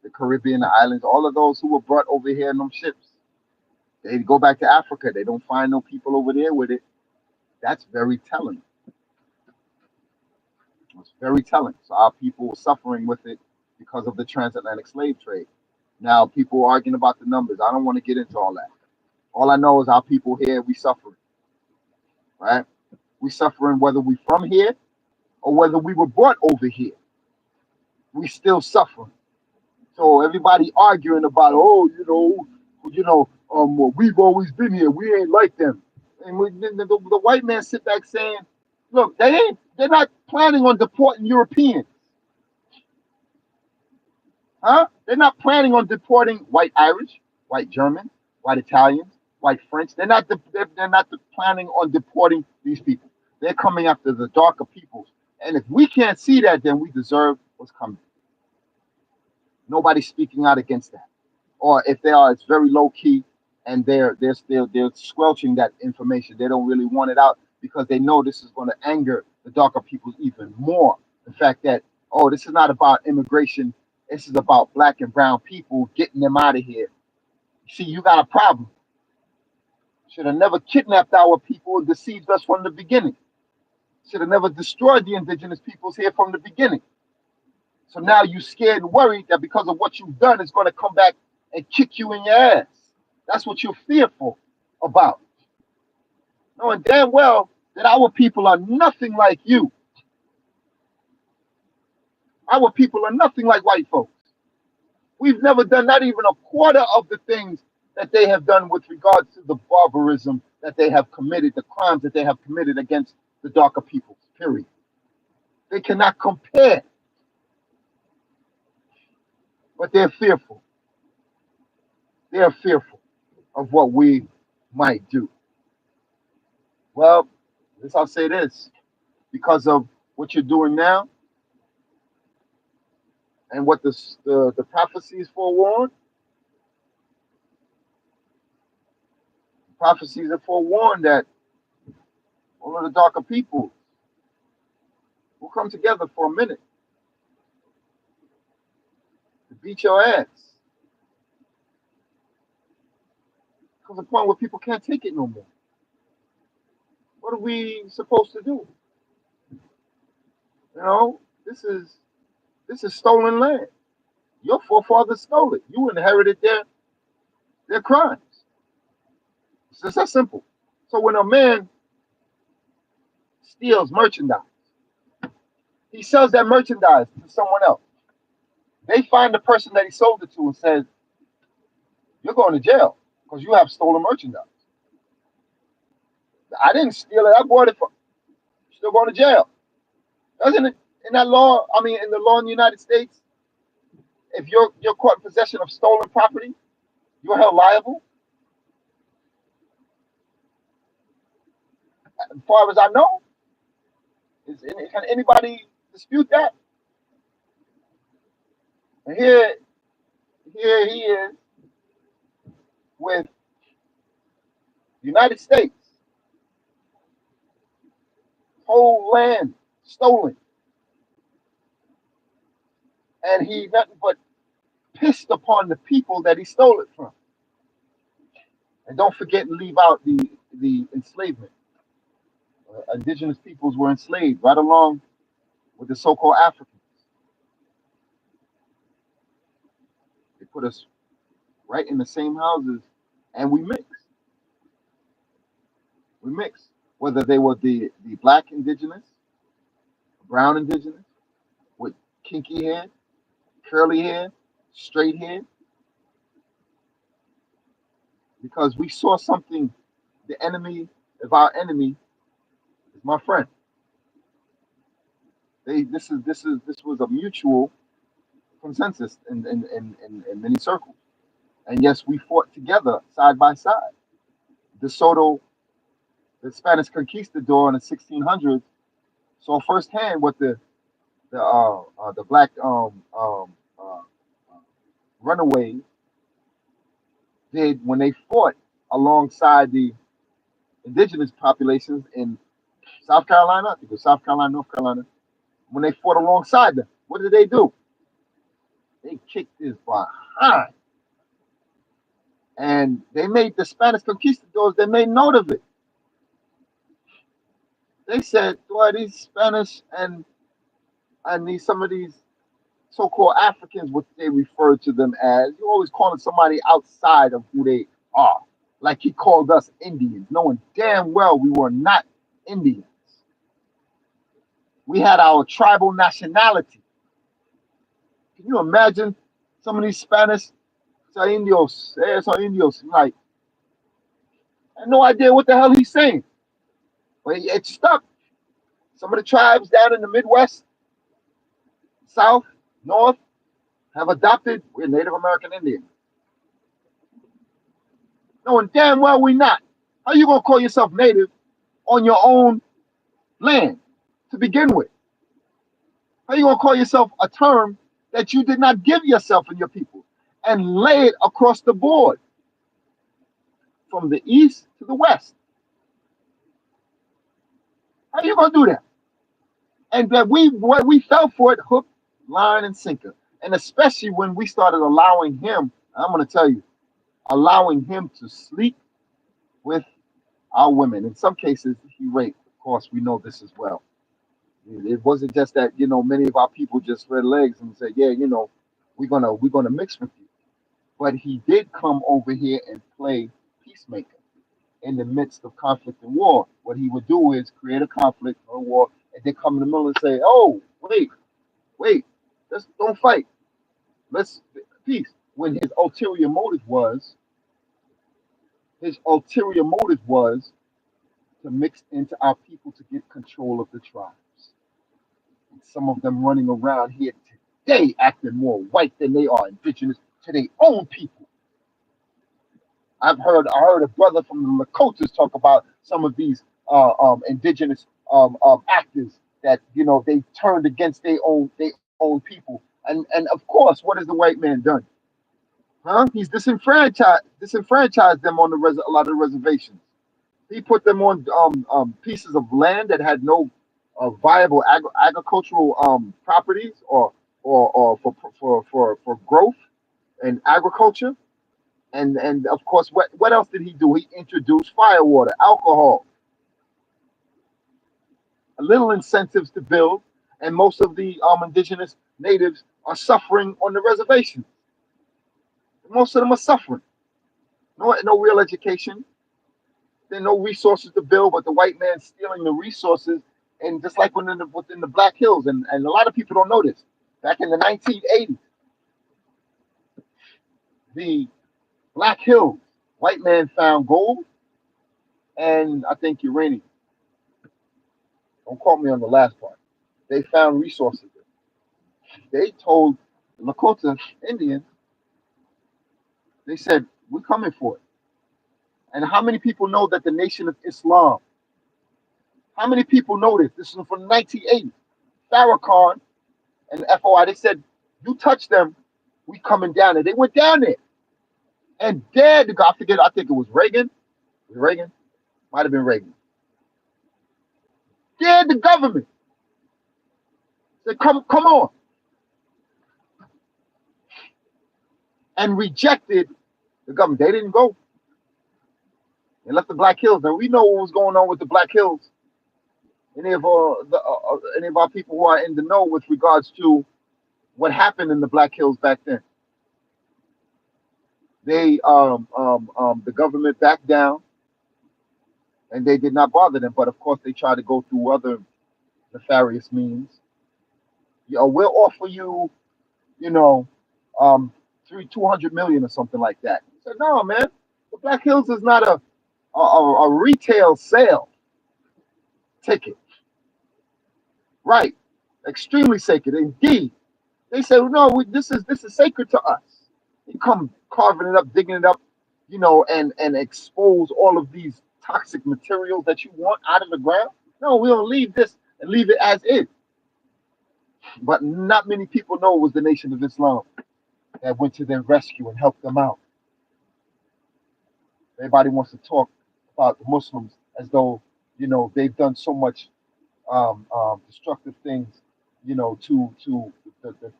the Caribbean islands, all of those who were brought over here in them ships. They go back to Africa. They don't find no people over there with it. That's very telling. It's very telling. So our people were suffering with it because of the transatlantic slave trade. Now people are arguing about the numbers. I don't want to get into all that. All I know is our people here, we suffering, right? We suffering whether we from here or whether we were brought over here. We still suffering. So everybody arguing about, oh, well, we've always been here. We ain't like them. And the white man sit back saying, look, they're not planning on deporting Europeans, huh? They're not planning on deporting white Irish, white German, white Italians, white French. They're not planning on deporting these people. They're coming after the darker peoples. And if we can't see that, then we deserve what's coming. Nobody's speaking out against that. Or if they are, it's very low key, and they're squelching that information. They don't really want it out because they know this is going to anger the darker people even more. The fact that, oh, this is not about immigration. This is about black and brown people getting them out of here. See, you got a problem. Should have never kidnapped our people and deceived us from the beginning. Should have never destroyed the indigenous peoples here from the beginning. So now you scared and worried that because of what you've done, it's going to come back and kick you in your ass. That's what you're fearful about. Knowing damn well that our people are nothing like you. Our people are nothing like white folks. We've never done not even a quarter of the things that they have done with regards to the barbarism that they have committed, the crimes that they have committed against the darker peoples, period. They cannot compare, but they're fearful. They're fearful of what we might do. Well, I guess I'll say this because of what you're doing now and what the prophecies forewarn. Prophecies have forewarned that all of the darker people will come together for a minute to beat your ass. Comes a point where people can't take it no more. What are we supposed to do? You know, this is stolen land. Your forefathers stole it. You inherited their crimes. It's just that simple. So when a man steals merchandise, he sells that merchandise to someone else. They find the person that he sold it to and says, "You're going to jail because you have stolen merchandise. I didn't steal it. I bought it from. You're still going to jail." Doesn't it? In that law, I mean, in the law in the United States, if you're caught in possession of stolen property, you're held liable. As far as I know, can anybody dispute that? And here he is with the United States, whole land stolen, and he nothing but pissed upon the people that he stole it from. And don't forget and leave out the enslavement. Indigenous peoples were enslaved right along with the so-called Africans. They put us right in the same houses, and we mix. We mix. Whether they were the black indigenous, brown indigenous, with kinky hair, curly hair, straight hair, because we saw something. The enemy of our enemy is my friend. This was a mutual consensus in many circles. And yes, we fought together side by side. De Soto, the Spanish conquistador in the 1600s, saw firsthand what the black runaways did when they fought alongside the indigenous populations in South Carolina, I think it was South Carolina, North Carolina, when they fought alongside them. What did they do? They kicked his behind. And they made the Spanish conquistadors, they made note of it. They said, boy, these Spanish and some of these so-called Africans, what they refer to them as, you always calling somebody outside of who they are. Like he called us Indians, knowing damn well we were not Indians. We had our tribal nationality. Can you imagine Some of these Spanish, son indios, son indios, like, I have no idea what the hell he's saying. But it's stuck. Some of the tribes down in the Midwest, South, North, have adopted, we're Native American Indian. Knowing damn well we not. How you gonna call yourself native on your own land to begin with? How you gonna call yourself a term that you did not give yourself and your people and lay it across the board from the east to the west? How you gonna do that? And that we fell for it hook, line, and sinker. And especially when we started allowing him, I'm gonna tell you, allowing him to sleep with our women. In some cases, he raped. Of course, we know this as well. It wasn't just that, many of our people just spread legs and said, yeah, we're gonna mix with you. But he did come over here and play peacemaker in the midst of conflict and war. What he would do is create a conflict or war, and then come in the middle and say, "Oh, wait, let's don't fight. Let's peace." When his ulterior motive was to mix into our people to get control of the tribes. And some of them running around here today acting more white than they are indigenous to their own people. I heard a brother from the Lakotas talk about some of these indigenous actors that they turned against their own people, and of course, what has the white man done? Huh? He's disenfranchised them on a lot of the reservations. He put them on pieces of land that had no viable agricultural properties or for growth and agriculture. And of course, what else did he do? He introduced firewater, alcohol, a little incentives to build, and most of the indigenous natives are suffering on the reservation. Most of them are suffering. No real education. There are no resources to build, but the white man stealing the resources. And just like within the Black Hills, and a lot of people don't know this. Back in the 1980s, the Black Hills, white man found gold and I think uranium. Don't quote me on the last part. They found resources. They told the Lakota Indians, they said, we're coming for it. And how many people know that the Nation of Islam, how many people know this? This is from 1980. Farrakhan and the FOI, they said, you touch them, we coming down there. They went down there and dared the guy, I forget, I think it was Reagan. Was it Reagan? Might have been Reagan. Dared the government. Said, come on. And rejected the government. They didn't go. They left the Black Hills. Now we know what was going on with the Black Hills. Any of our people who are in the know with regards to what happened in the Black Hills back then. The government backed down and they did not bother them. But of course, they tried to go through other nefarious means. We'll offer you, you know, um, 200 million or something like that. I said, no, man, the Black Hills is not a retail sale ticket, right? Extremely sacred indeed. They said, no, this is sacred to us. You come carving it up, digging it up, and expose all of these toxic materials that you want out of the ground. No, we don't leave this and leave it as is. But not many people know it was the Nation of Islam that went to their rescue and helped them out. Everybody wants to talk about the Muslims as though they've done so much destructive things, to the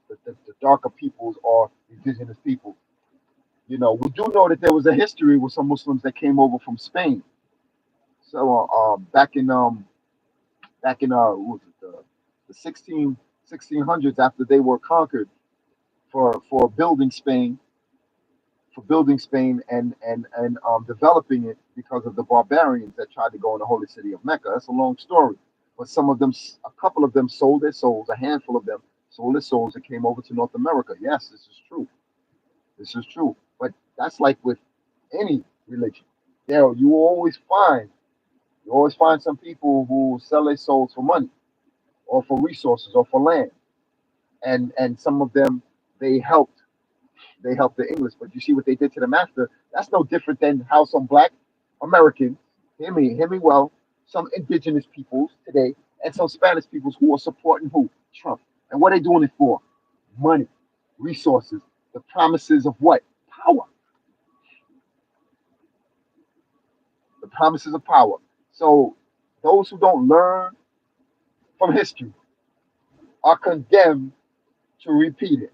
darker peoples or indigenous people. We do know that there was a history with some Muslims that came over from Spain. So what was it, the 1600s, after they were conquered for building Spain and developing it because of the barbarians that tried to go in the holy city of Mecca. That's a long story, but a couple of them sold their souls. A handful of them sold their souls and came over to North America. Yes, this is true. This is true. But that's like with any religion. There, you always find some people who sell their souls for money or for resources or for land, and some of them they helped they helped the English. But you see what they did to the master. That's no different than how some black Americans, hear me well, some indigenous peoples today, and some Spanish peoples who are supporting who? Trump. And what are they doing it for? Money, resources, the promises of what? Power. The promises of power. So those who don't learn from history are condemned to repeat it.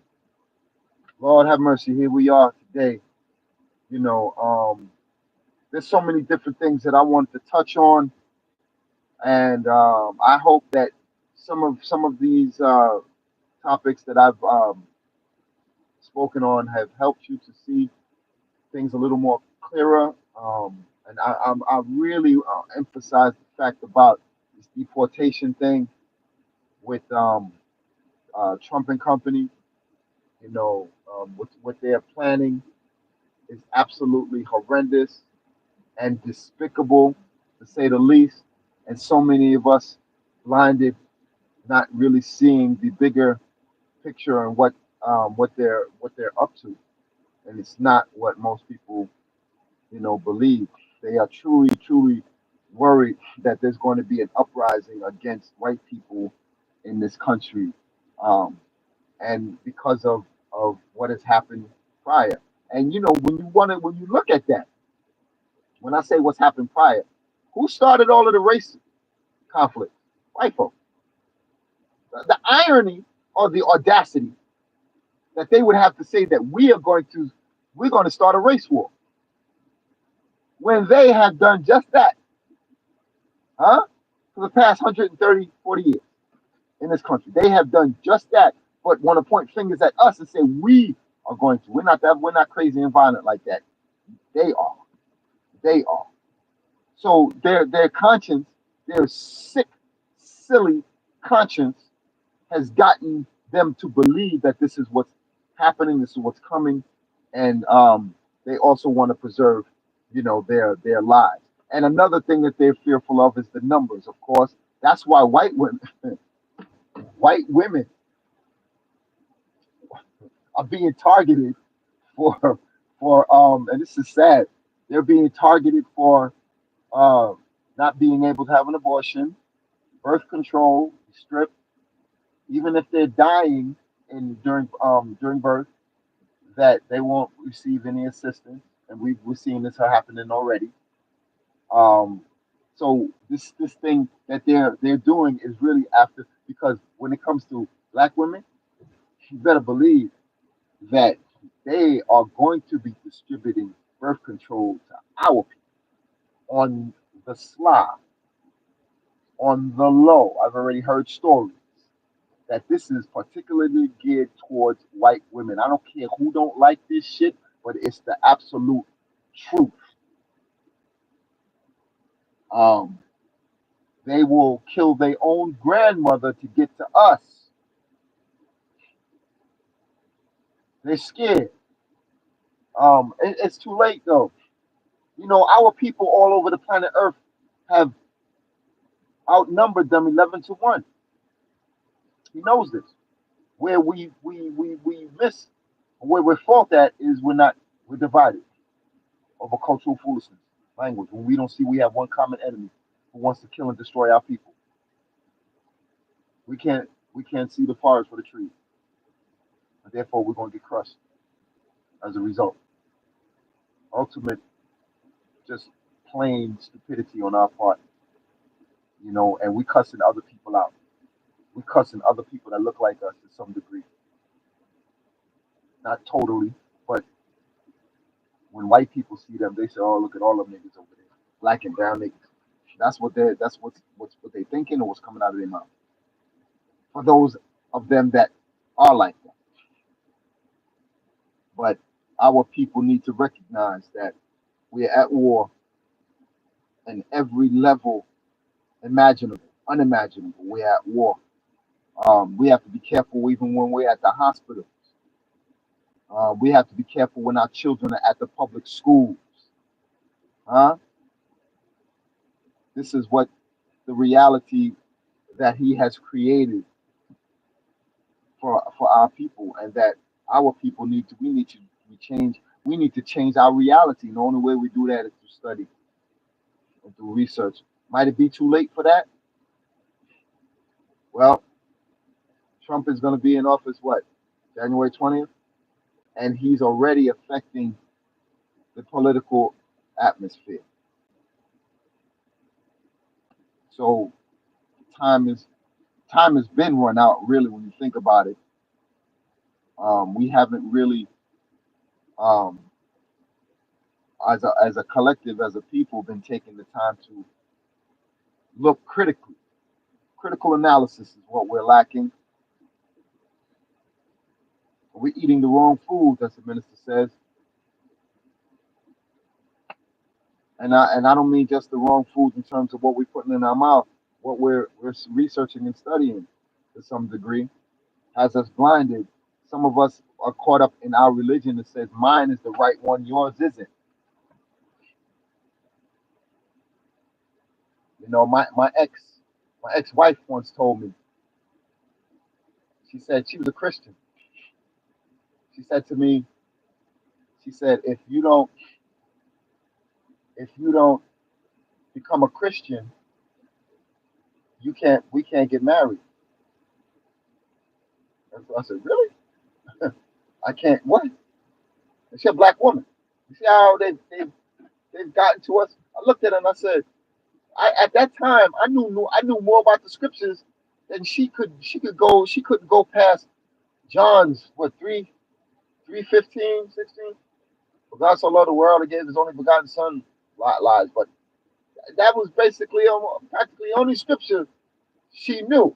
Lord have mercy. Here we are today. You know, there's so many different things that I wanted to touch on, and I hope that some of these topics that I've spoken on have helped you to see things a little more clearer. And I really emphasize the fact about this deportation thing with Trump and company. What they're planning is absolutely horrendous and despicable, to say the least. And so many of us blinded, not really seeing the bigger picture and what they're up to. And it's not what most people believe. They are truly, truly worried that there's going to be an uprising against white people in this country, um, and because of what has happened prior. And when you look at that, when I say what's happened prior, who started all of the race conflict? White folks. The irony or the audacity that they would have to say that we're going to start a race war when they have done just that, huh? For the past 130, 40 years in this country. They have done just that, but want to point fingers at us and say we are going to. We're not crazy and violent like that. They are. They are. So their conscience, their sick, silly conscience has gotten them to believe that this is what's happening, this is what's coming, and they also want to preserve, their lives. And another thing that they're fearful of is the numbers. Of course, that's why white women are being targeted for and this is sad. They're being targeted for uh, not being able to have an abortion, birth control, strip, even if they're dying during birth, that they won't receive any assistance, and we're seeing this happening already. Um, so this thing that they're doing is really after, because when it comes to black women, you better believe that they are going to be distributing birth control to our people on the sly, on the low. I've already heard stories that this is particularly geared towards white women. I don't care who don't like this shit, but it's the absolute truth. Um, they will kill their own grandmother to get to us. They're scared. It's too late though. Our people all over the planet Earth have outnumbered them 11-1. He knows this. Where we miss, where we're fault at is we're divided over cultural foolishness, language. When we don't see we have one common enemy who wants to kill and destroy our people, we can't see the forest for the trees, and therefore we're going to get crushed as a result. Ultimate, just plain stupidity on our part, and we cussing other people out. We cussing other people that look like us to some degree, not totally, but when white people see them, they say, "Oh, look at all them niggas over there, black and brown niggas." That's what they thinking or what's coming out of their mouth. For those of them that are like that, but our people need to recognize that we're at war in every level imaginable, unimaginable. We're at war. We have to be careful even when we're at the hospital. We have to be careful when our children are at the public schools. Huh? This is what the reality that he has created for our people, and that our people need to. We change. We need to change our reality. And the only way we do that is through study and through research. Might it be too late for that? Well, Trump is going to be in office what, January 20th, and he's already affecting the political atmosphere. So time is time has been run out. Really, when you think about it, we haven't really, um, as a collective, as a people, been taking the time to look critically. Critical analysis is what we're lacking. We're eating the wrong foods, as the minister says, and I don't mean just the wrong foods in terms of what we're putting in our mouth. What we're researching and studying to some degree has us blinded. Some of us are caught up in our religion that says mine is the right one, yours isn't. You know, my ex-wife once told me. She said she was a Christian. She said to me, she said, if you don't become a Christian, we can't get married. And so I said, really? I can't what? And she's a black woman. You see how they've gotten to us? I looked at her and I said, at that time I knew more about the scriptures than she couldn't go past John's what 3:15, 16. For God so loved the world, he gave his only begotten son, lies. But that was basically practically the only scripture she knew.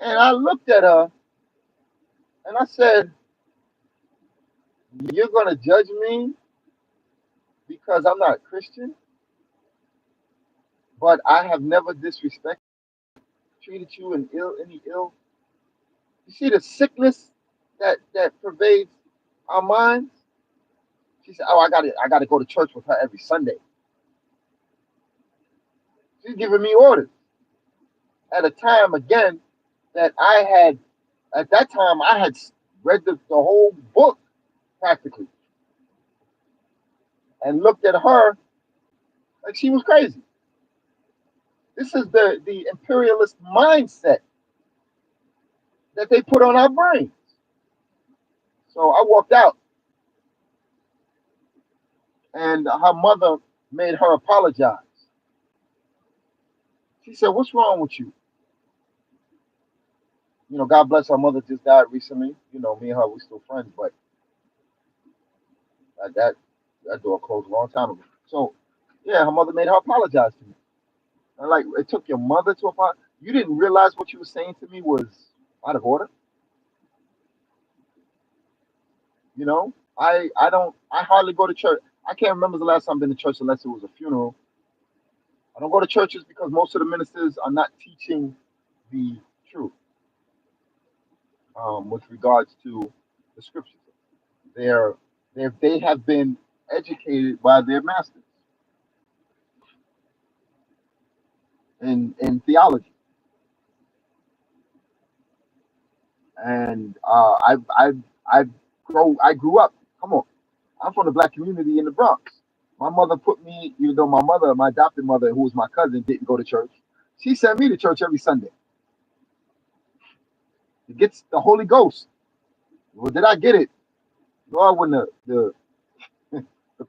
And I looked at her and I said, "You're gonna judge me because I'm not a Christian, but I have never disrespected, treated you in any ill. You see the sickness that pervades our minds." She said, "Oh, I got to go to church with her every Sunday." She's giving me orders at a time again that I had. At that time, I had read the whole book practically and looked at her like she was crazy. This is the imperialist mindset that they put on our brains. So I walked out, and her mother made her apologize. She said, "What's wrong with you?" You know, God bless her mother just died recently. You know, me and her we still friends, but that that door closed a long time ago. So yeah, her mother made her apologize to me. And like it took your mother to apologize. You didn't realize what you were saying to me was out of order. You know, I hardly go to church. I can't remember the last time I've been to church unless it was a funeral. I don't go to churches because most of the ministers are not teaching the truth with regards to the scriptures. They're they have been educated by their masters in theology, and I grew up. Come on, I'm from the black community in the Bronx. My mother put me, even though my adopted mother, who was my cousin, didn't go to church. She sent me to church every Sunday. It gets the Holy Ghost. Well, did I get it? Lord, when the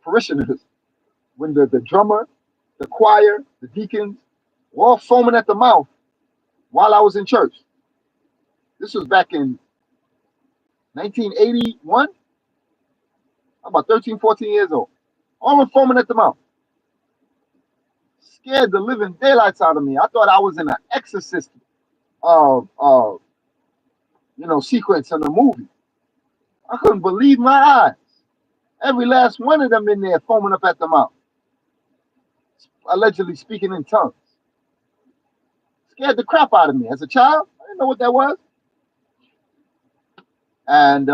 parishioners, when the drummer, the choir, the deacons, were all foaming at the mouth while I was in church. This was back in 1981. I'm about 13, 14 years old. All were foaming at the mouth. Scared the living daylights out of me. I thought I was in an exorcist uh, sequence in a movie. I couldn't believe my eyes. Every last one of them in there foaming up at the mouth, allegedly speaking in tongues. Scared the crap out of me. As a child, I didn't know what that was. And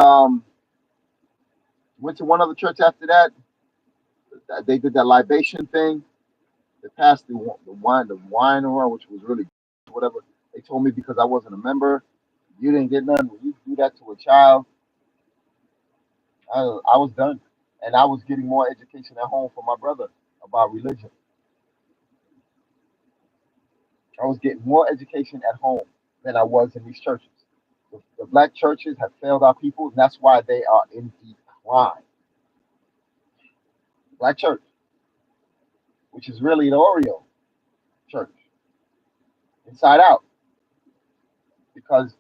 went to one other church after that. They did that libation thing. They passed the wine around, which was really whatever. They told me because I wasn't a member, you didn't get none. When you do that to a child, I was done. And I was getting more education at home from my brother about religion. I was getting more education at home than I was in these churches. The black churches have failed our people, and that's why they are in decline. Black church, which is really the Oreo church, inside out, because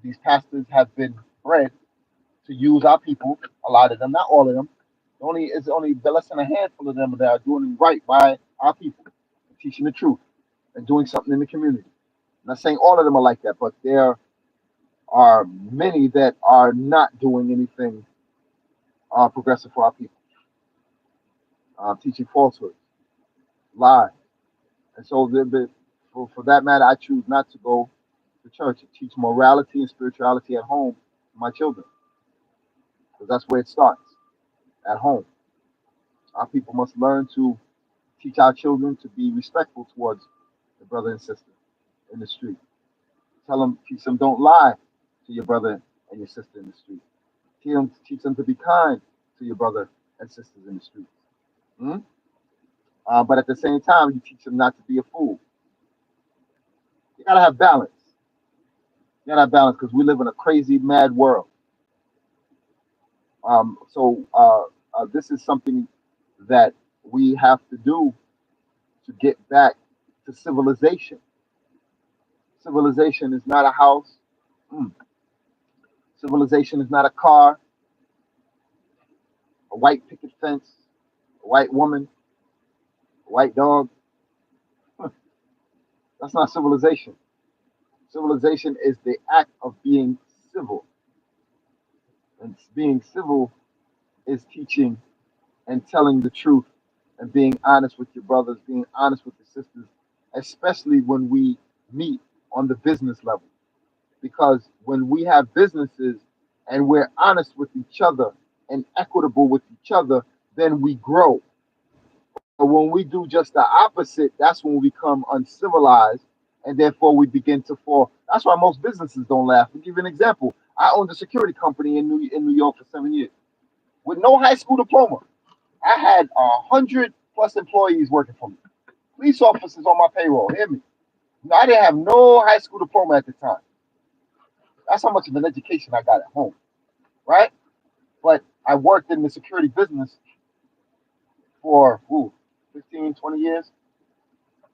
these pastors have been bred to use our people. A lot of them, not all of them. It's only less than a handful of them that are doing right by our people, teaching the truth and doing something in the community. I'm not saying all of them are like that, but there are many that are not doing anything progressive for our people, teaching falsehoods, lies. And so, for that matter, I choose not to go to church and teach morality and spirituality at home to my children, because that's where it starts, at home. Our people must learn to teach our children to be respectful towards the brother and sister in the street. Teach them, don't lie to your brother and your sister in the street. Teach them to be kind to your brother and sisters in the street. Hmm? But at the same time, you teach them not to be a fool. You gotta have balance. You gotta have balance because we live in a crazy, mad world. So this is something that we have to do to get back to civilization. Civilization is not a house. Mm. Civilization is not a car, a white picket fence, a white woman, a white dog. That's not civilization. Civilization is the act of being civil. And being civil is teaching and telling the truth and being honest with your brothers, being honest with your sisters, especially when we meet on the business level. Because when we have businesses and we're honest with each other and equitable with each other, then we grow. But when we do just the opposite, that's when we become uncivilized and therefore we begin to fall. That's why most businesses don't laugh. I'll give you an example. I owned a security company in New York for 7 years with no high school diploma. I had 100+ employees working for me. Police officers on my payroll. Hear me? No, I didn't have no high school diploma at the time. That's how much of an education I got at home, right? But I worked in the security business for 15, 20 years.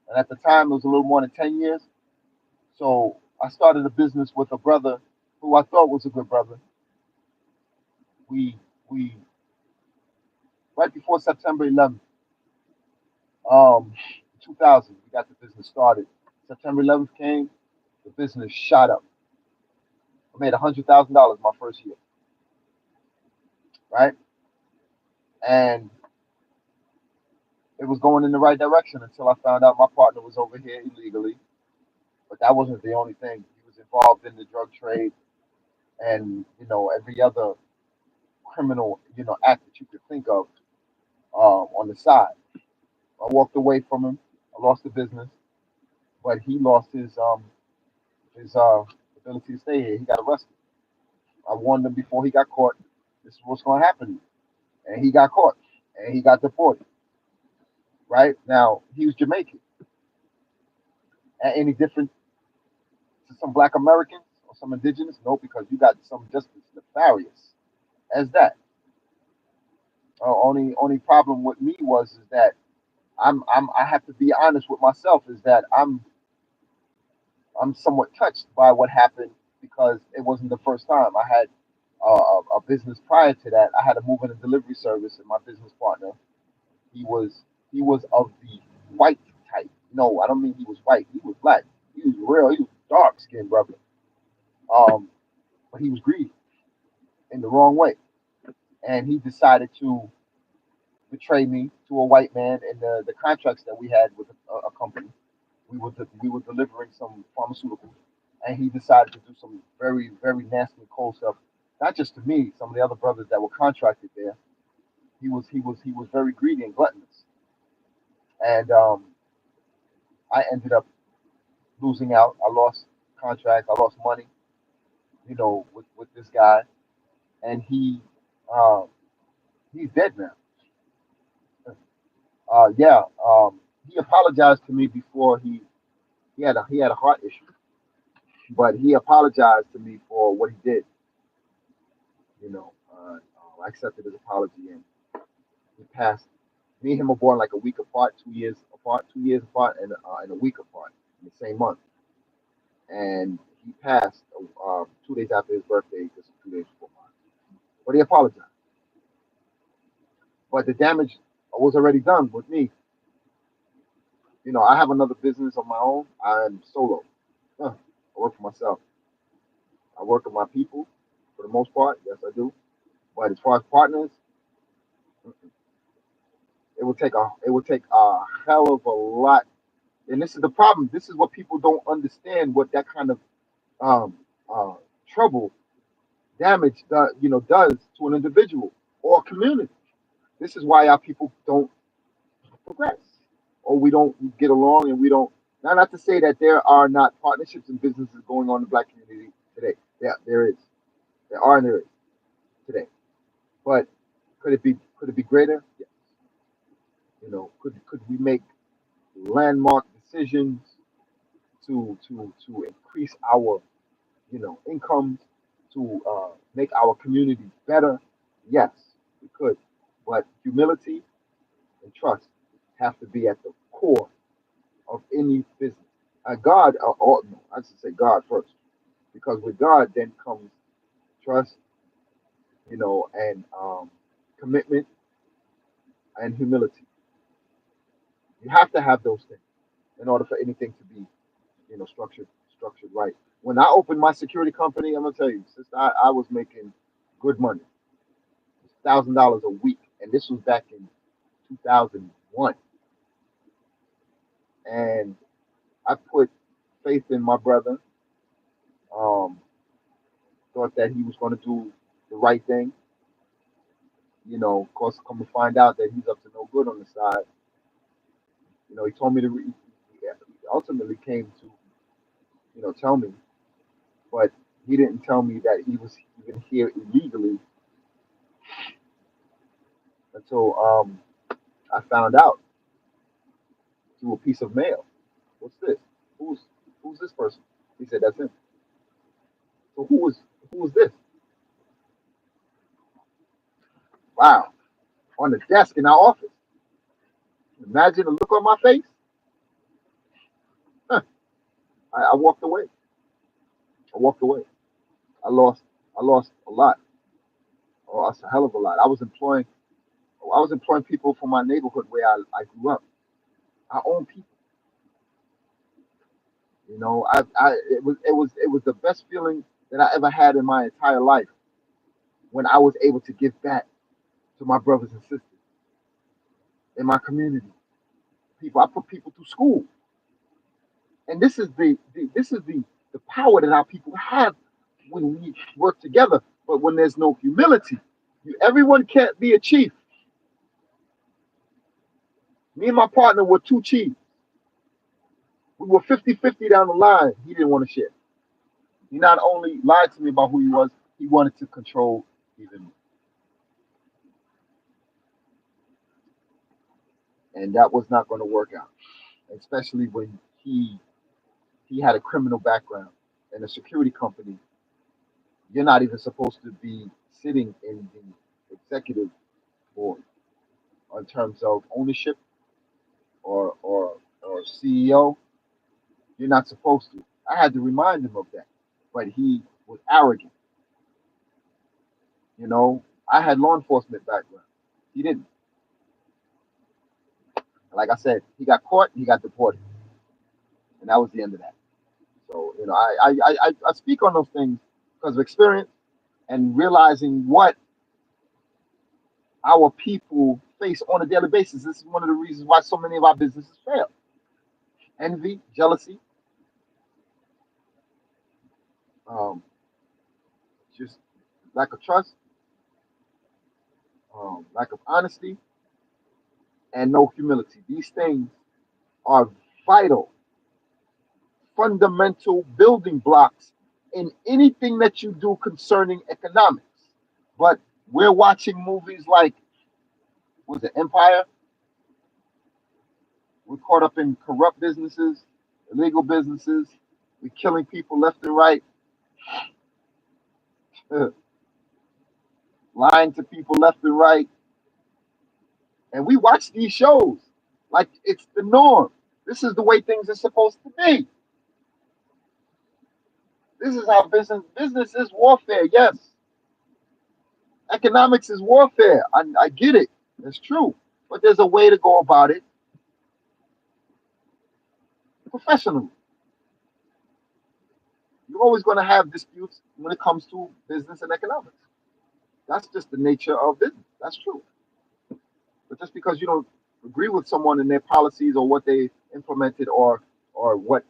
And at the time, it was a little more than 10 years. So I started a business with a brother who I thought was a good brother. We right before September 11th, um, 2000, we got the business started. September 11th came, the business shot up. I made $100,000 my first year, right? And it was going in the right direction until I found out my partner was over here illegally. But that wasn't the only thing. He was involved in the drug trade and every other criminal act that you could think of on the side. I walked away from him. I lost the business, but he lost his ability to stay here. He got arrested. I warned him before he got caught. This is what's going to happen, and he got caught, and he got deported. Right now, he was Jamaican. Any different to some Black Americans or some Indigenous? No, because you got some just as nefarious as that. Only problem with me was is that I have to be honest with myself is that I'm somewhat touched by what happened because it wasn't the first time. I had a business prior to that. I had a moving and delivery service, and my business partner, he was he was of the white type. No, I don't mean he was white. He was black. He was real. He was dark skinned brother. Um, but he was greedy in the wrong way, and he decided to betray me to a white man. And the contracts that we had with a company, we were delivering some pharmaceuticals, and he decided to do some very nasty and cold stuff not just to me, some of the other brothers that were contracted there. He was very greedy and gluttonous, and I ended up losing out. I lost contracts. I lost money, with this guy, and um, he's dead now. Yeah, he apologized to me before he had a heart issue, but he apologized to me for what he did. I accepted his apology, and he passed. Me and him were born like a week apart, 2 years apart, 2 years apart, and a week apart in the same month. And he passed 2 days after his birthday, just 2 days before mine. But he apologized. But the damage was already done with me. I have another business of my own. I'm solo. Huh. I work for myself. I work with my people for the most part. Yes, I do. But as far as partners, it would take a hell of a lot. And this is the problem. This is what people don't understand. What that kind of um, uh, trouble, damage, does to an individual or a community. This is why our people don't progress, or we don't get along, and we don't. Now, not to say that there are not partnerships and businesses going on in the black community today. There is. There are and there is today. But could it be greater? Yeah. Could we make landmark decisions to increase our incomes, to make our communities better? Yes, we could. But humility and trust have to be at the core of any business. God, or no, I should say God first, because with God then comes trust, and commitment and humility. You have to have those things in order for anything to be, structured right. When I opened my security company, I'm gonna tell you, sister, I was making good money, $1,000 a week, and this was back in 2001, and I put faith in my brother. Um, Thought that he was going to do the right thing. Of course, come to find out that he's up to no good on the side. He told me to. He ultimately came to, tell me, but he didn't tell me that he was even here illegally until I found out through a piece of mail. What's this? Who's who's this person? He said that's him. So who was this? Wow, on the desk in our office. Imagine the look on my face. Huh. I walked away. I walked away. I lost. I lost a lot. Oh, that's a hell of a lot. I was employing people from my neighborhood where I grew up. Our own people. It was the best feeling that I ever had in my entire life when I was able to give back to my brothers and sisters in my community. I put people through school, and this is the power that our people have when we work together. But when there's no humility, everyone can't be a chief. Me and my partner were two chiefs. We were 50-50 down the line. He didn't want to share. He not only lied to me about who he was, he wanted to control even me. And that was not going to work out, especially when he had a criminal background in a security company. You're not even supposed to be sitting in the executive board in terms of ownership or CEO. You're not supposed to. I had to remind him of that, but he was arrogant. I had law enforcement background. He didn't. Like I said, he got caught. He got deported, and that was the end of that. So I speak on those things because of experience and realizing what our people face on a daily basis. This is one of the reasons why so many of our businesses fail. Envy, jealousy, um, just lack of trust, lack of honesty, and no humility. These things are vital, fundamental building blocks in anything that you do concerning economics. But we're watching movies like, was it Empire? We're caught up in corrupt businesses, illegal businesses. We're killing people left and right, lying to people left and right. And we watch these shows like it's the norm. This is the way things are supposed to be. This is how business is warfare. Yes, economics is warfare. I get it. It's true. But there's a way to go about it professionally. You're always going to have disputes when it comes to business and economics. That's just the nature of business. That's true. But just because you don't agree with someone and their policies or what they implemented or what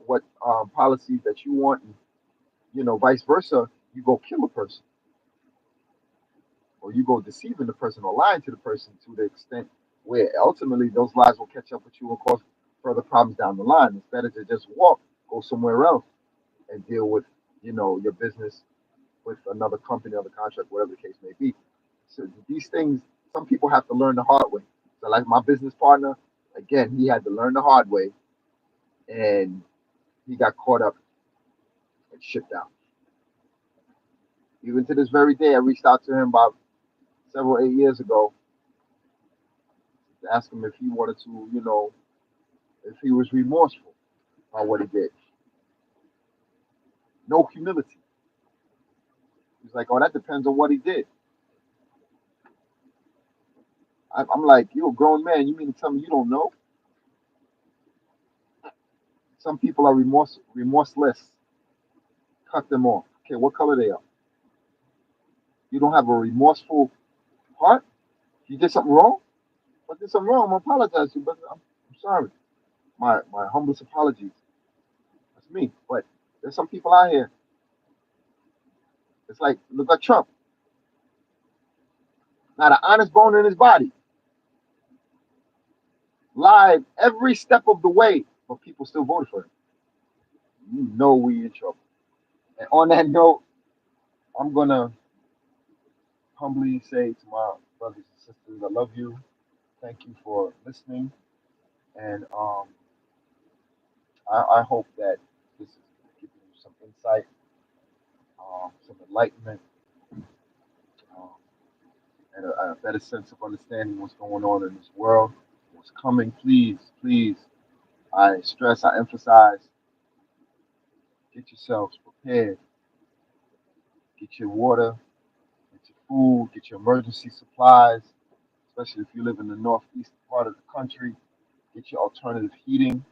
policies that you want, and, vice versa, you go kill a person or you go deceiving the person or lying to the person to the extent where ultimately those lies will catch up with you and cause further problems down the line. It's better to just walk, go somewhere else, and deal with your business with another company, other contract, whatever the case may be. So these things, some people have to learn the hard way. So like my business partner, again, he had to learn the hard way, and he got caught up and shipped out. Even to this very day, I reached out to him about 8 years ago to ask him if he wanted to, if he was remorseful on what he did. No humility. He's like, oh, that depends on what he did. I'm like, you're a grown man. You mean to tell me you don't know? Some people are remorseless. Cut them off. Okay, what color they are? You don't have a remorseful heart? You did something wrong? If I did something wrong, I'm gonna apologize to you, but I'm sorry. My humblest apologies. That's me. But there's some people out here. It's like look at Trump. Not an honest bone in his body. Lied every step of the way, but people still voted for him. You know we in trouble. And on that note, I'm gonna humbly say to my brothers and sisters, I love you. Thank you for listening, and I hope that this is giving you some insight, some enlightenment, um, and a better sense of understanding what's going on in this world, what's coming. Please, please, I stress, I emphasize, get yourselves prepared, get your water, get your food, get your emergency supplies, especially if you live in the northeast part of the country. Get your alternative heating.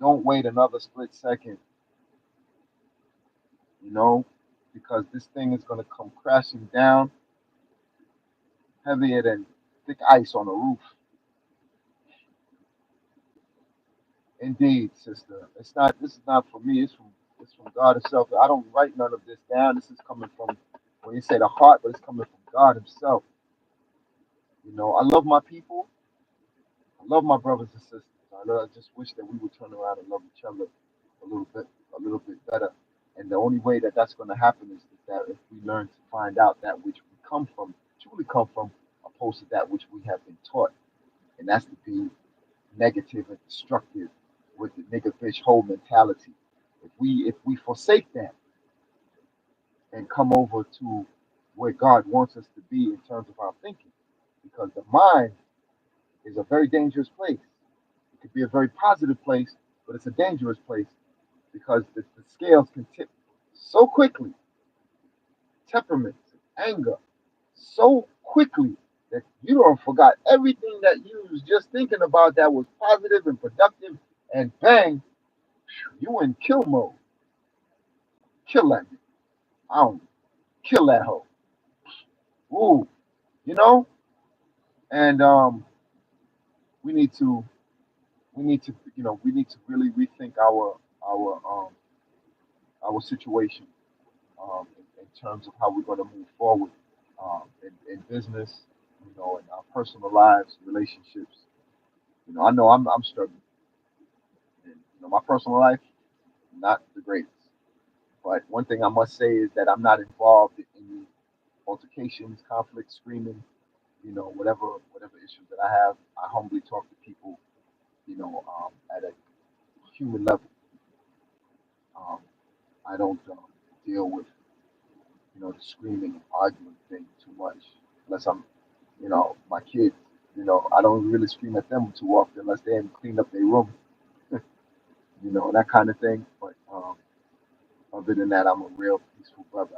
Don't wait another split second, you know, because this thing is going to come crashing down heavier than thick ice on a roof. Indeed, sister. It's not. This is not for me. It's from God Himself. I don't write none of this down. This is coming from when you say the heart, but it's coming from God Himself. I love my people. I love my brothers and sisters. I just wish that we would turn around and love each other a little bit better. And the only way that that's going to happen is that if we learn to find out that which we come from, truly come from, opposed to that which we have been taught, and that's to be negative and destructive with the nigger fish hole mentality. If we forsake that and come over to where God wants us to be in terms of our thinking, because the mind is a very dangerous place. It could be a very positive place, but it's a dangerous place because the scales can tip so quickly, temperament, anger, so quickly that you don't forgot everything that you was just thinking about that was positive and productive, and bang, you in kill mode. Kill that nigga. I don't kill that hoe. Ooh, you know? And we need to we need to really rethink our situation in terms of how we're going to move forward in business, in our personal lives, relationships. I know I'm struggling. And, my personal life, not the greatest. But one thing I must say is that I'm not involved in any altercations, conflicts, screaming, whatever issues that I have. I humbly talk to people, at a human level. Um, I don't deal with, the screaming and arguing thing too much, unless I'm, my kids. I don't really scream at them too often unless they haven't cleaned up their room, that kind of thing. But other than that, I'm a real peaceful brother.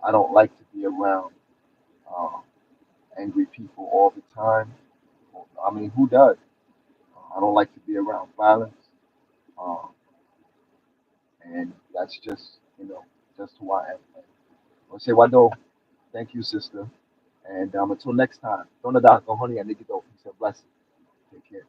I don't like to be around uh, angry people all the time. I mean, who does? I don't like to be around violence, uh, and that's just who I am. I'll say, Wado, thank you, sister. And until next time, don't honey, I need to go. Peace and blessings. Take care.